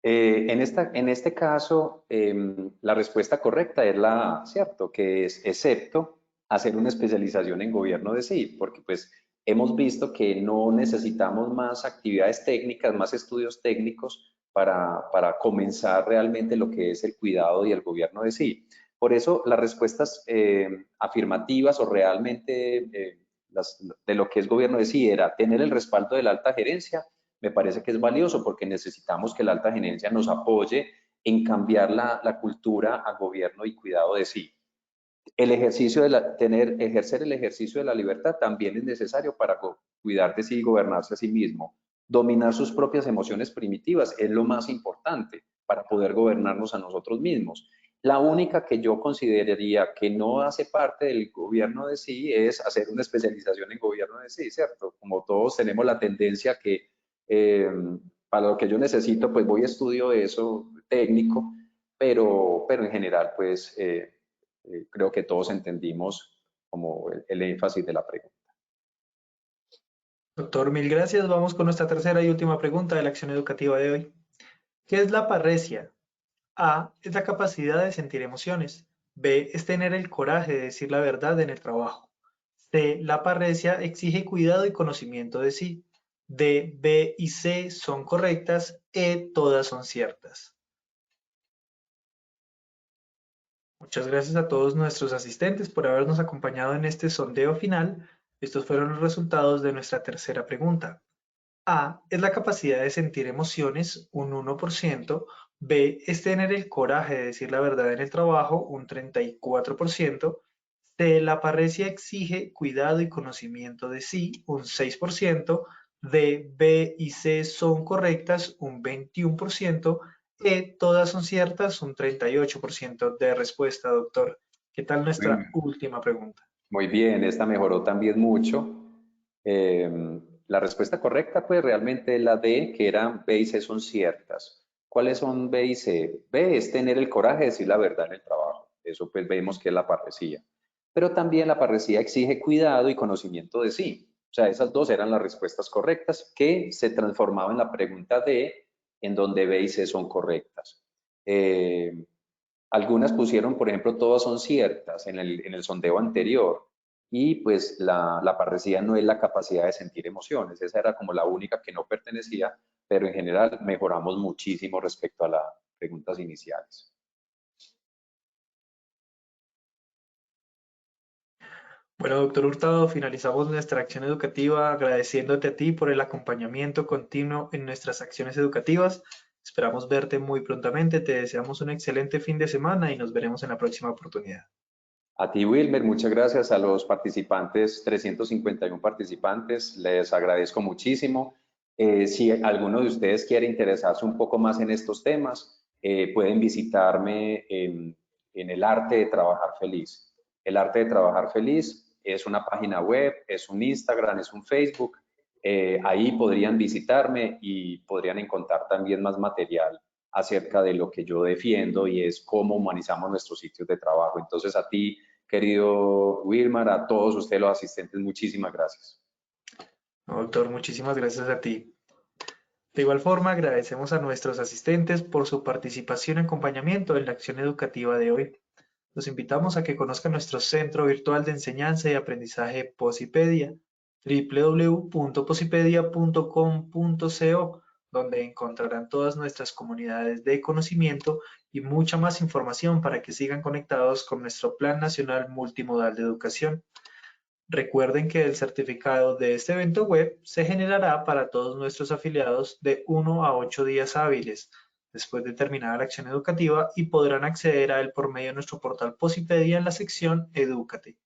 En este caso, la respuesta correcta es la A, ¿cierto? Que es excepto hacer una especialización en gobierno de sí, porque pues hemos visto que no necesitamos más actividades técnicas, más estudios técnicos para comenzar realmente lo que es el cuidado y el gobierno de sí. Por eso las respuestas afirmativas o realmente de lo que es gobierno de sí era tener el respaldo de la alta gerencia. Me parece que es valioso porque necesitamos que la alta gerencia nos apoye en cambiar la cultura a gobierno y cuidado de sí. El ejercicio ejercer el ejercicio de la libertad también es necesario para cuidar de sí y gobernarse a sí mismo. Dominar sus propias emociones primitivas es lo más importante para poder gobernarnos a nosotros mismos. La única que yo consideraría que no hace parte del gobierno de sí es hacer una especialización en gobierno de sí, ¿cierto? Como todos tenemos la tendencia que eh, para lo que yo necesito, pues voy a estudio eso técnico, pero en general, pues creo que todos entendimos como el énfasis de la pregunta. Doctor, mil gracias. Vamos con nuestra tercera y última pregunta de la acción educativa de hoy. ¿Qué es la parresia? A, es la capacidad de sentir emociones. B, es tener el coraje de decir la verdad en el trabajo. C, la parresia exige cuidado y conocimiento de sí. D, B y C son correctas. E, todas son ciertas. Muchas gracias a todos nuestros asistentes por habernos acompañado en este sondeo final. Estos fueron los resultados de nuestra tercera pregunta. A, es la capacidad de sentir emociones, un 1%. B, es tener el coraje de decir la verdad en el trabajo, un 34%. C, la parresia exige cuidado y conocimiento de sí, un 6%. D, B y C son correctas, un 21%. E, todas son ciertas, un 38% de respuesta, doctor. ¿Qué tal nuestra última pregunta? Muy bien, esta mejoró también mucho. La respuesta correcta, pues realmente es la D, que eran B y C son ciertas. ¿Cuáles son B y C? B es tener el coraje de decir la verdad en el trabajo. Eso pues vemos que es la parresía. Pero también la parresía exige cuidado y conocimiento de sí. O sea, esas dos eran las respuestas correctas que se transformaban en la pregunta D, en donde B y C son correctas. Algunas pusieron, por ejemplo, todas son ciertas en el sondeo anterior y pues la parresía no es la capacidad de sentir emociones, esa era como la única que no pertenecía, pero en general mejoramos muchísimo respecto a las preguntas iniciales. Bueno, doctor Hurtado, finalizamos nuestra acción educativa agradeciéndote a ti por el acompañamiento continuo en nuestras acciones educativas. Esperamos verte muy prontamente. Te deseamos un excelente fin de semana y nos veremos en la próxima oportunidad. A ti, Wilmer, muchas gracias a los participantes, 351 participantes, les agradezco muchísimo. Si alguno de ustedes quiere interesarse un poco más en estos temas, pueden visitarme en el arte de trabajar feliz. El Arte de Trabajar Feliz es una página web, es un Instagram, es un Facebook. Ahí podrían visitarme y podrían encontrar también más material acerca de lo que yo defiendo y es cómo humanizamos nuestros sitios de trabajo. Entonces a ti, querido Wilmar, a todos ustedes los asistentes, muchísimas gracias. No, doctor, muchísimas gracias a ti. De igual forma, agradecemos a nuestros asistentes por su participación y acompañamiento en la acción educativa de hoy. Los invitamos a que conozcan nuestro Centro Virtual de Enseñanza y Aprendizaje Posipedia, www.posipedia.com.co, donde encontrarán todas nuestras comunidades de conocimiento y mucha más información para que sigan conectados con nuestro Plan Nacional Multimodal de Educación. Recuerden que el certificado de este evento web se generará para todos nuestros afiliados de 1 a 8 días hábiles después de terminar la acción educativa y podrán acceder a él por medio de nuestro portal Posipedia en la sección Edúcate.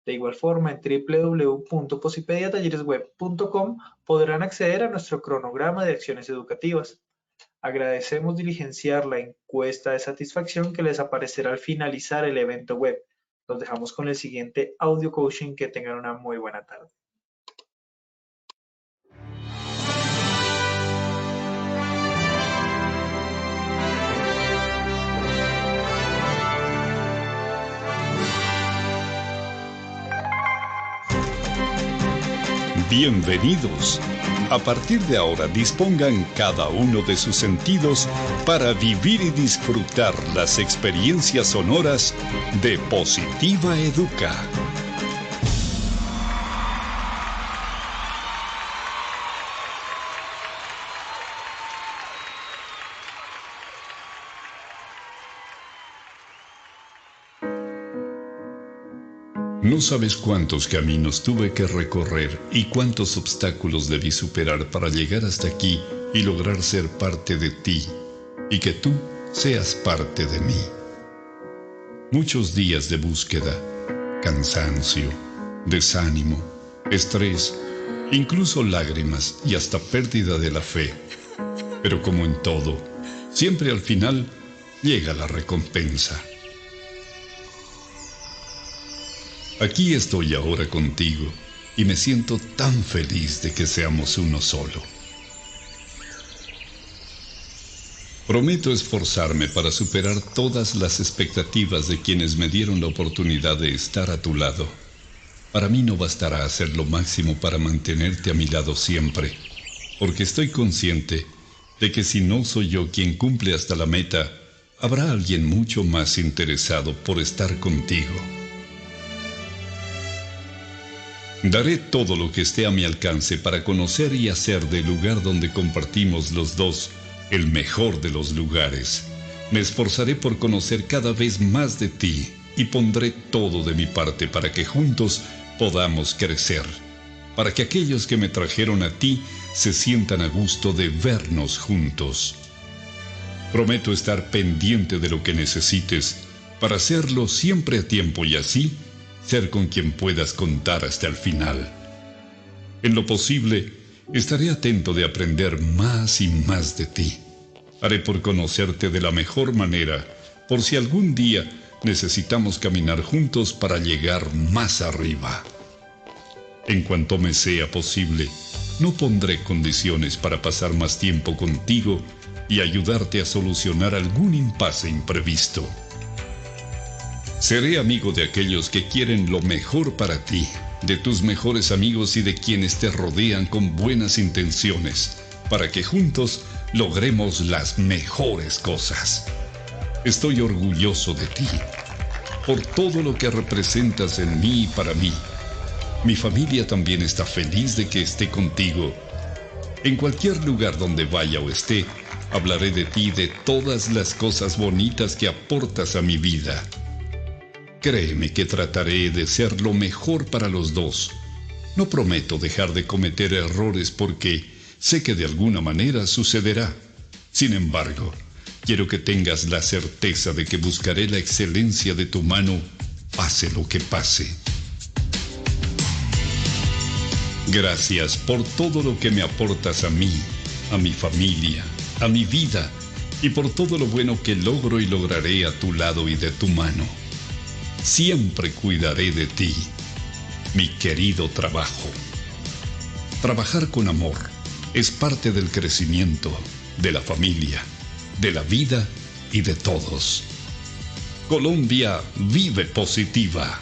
De igual forma, en www.posipediatalleresweb.com podrán acceder a nuestro cronograma de acciones educativas. Agradecemos diligenciar la encuesta de satisfacción que les aparecerá al finalizar el evento web. Los dejamos con el siguiente audio coaching. Que tengan una muy buena tarde. Bienvenidos. A partir de ahora dispongan cada uno de sus sentidos para vivir y disfrutar las experiencias sonoras de Positiva Educa. No sabes cuántos caminos tuve que recorrer y cuántos obstáculos debí superar para llegar hasta aquí y lograr ser parte de ti y que tú seas parte de mí. Muchos días de búsqueda, cansancio, desánimo, estrés, incluso lágrimas y hasta pérdida de la fe. Pero como en todo, siempre al final llega la recompensa. Aquí estoy ahora contigo y me siento tan feliz de que seamos uno solo. Prometo esforzarme para superar todas las expectativas de quienes me dieron la oportunidad de estar a tu lado. Para mí no bastará hacer lo máximo para mantenerte a mi lado siempre, porque estoy consciente de que si no soy yo quien cumple hasta la meta, habrá alguien mucho más interesado por estar contigo. Daré todo lo que esté a mi alcance para conocer y hacer del lugar donde compartimos los dos el mejor de los lugares. Me esforzaré por conocer cada vez más de ti y pondré todo de mi parte para que juntos podamos crecer, para que aquellos que me trajeron a ti se sientan a gusto de vernos juntos. Prometo estar pendiente de lo que necesites para hacerlo siempre a tiempo y así ser con quien puedas contar hasta el final. En lo posible, estaré atento de aprender más y más de ti. Haré por conocerte de la mejor manera, por si algún día necesitamos caminar juntos para llegar más arriba. En cuanto me sea posible, no pondré condiciones para pasar más tiempo contigo y ayudarte a solucionar algún impasse imprevisto. Seré amigo de aquellos que quieren lo mejor para ti, de tus mejores amigos y de quienes te rodean con buenas intenciones, para que juntos logremos las mejores cosas. Estoy orgulloso de ti, por todo lo que representas en mí y para mí. Mi familia también está feliz de que esté contigo. En cualquier lugar donde vaya o esté, hablaré de ti y de todas las cosas bonitas que aportas a mi vida. Créeme que trataré de ser lo mejor para los dos. No prometo dejar de cometer errores porque sé que de alguna manera sucederá. Sin embargo, quiero que tengas la certeza de que buscaré la excelencia de tu mano, pase lo que pase. Gracias por todo lo que me aportas a mí, a mi familia, a mi vida y por todo lo bueno que logro y lograré a tu lado y de tu mano. Siempre cuidaré de ti, mi querido trabajo. Trabajar con amor es parte del crecimiento, de la familia, de la vida y de todos. Colombia vive positiva.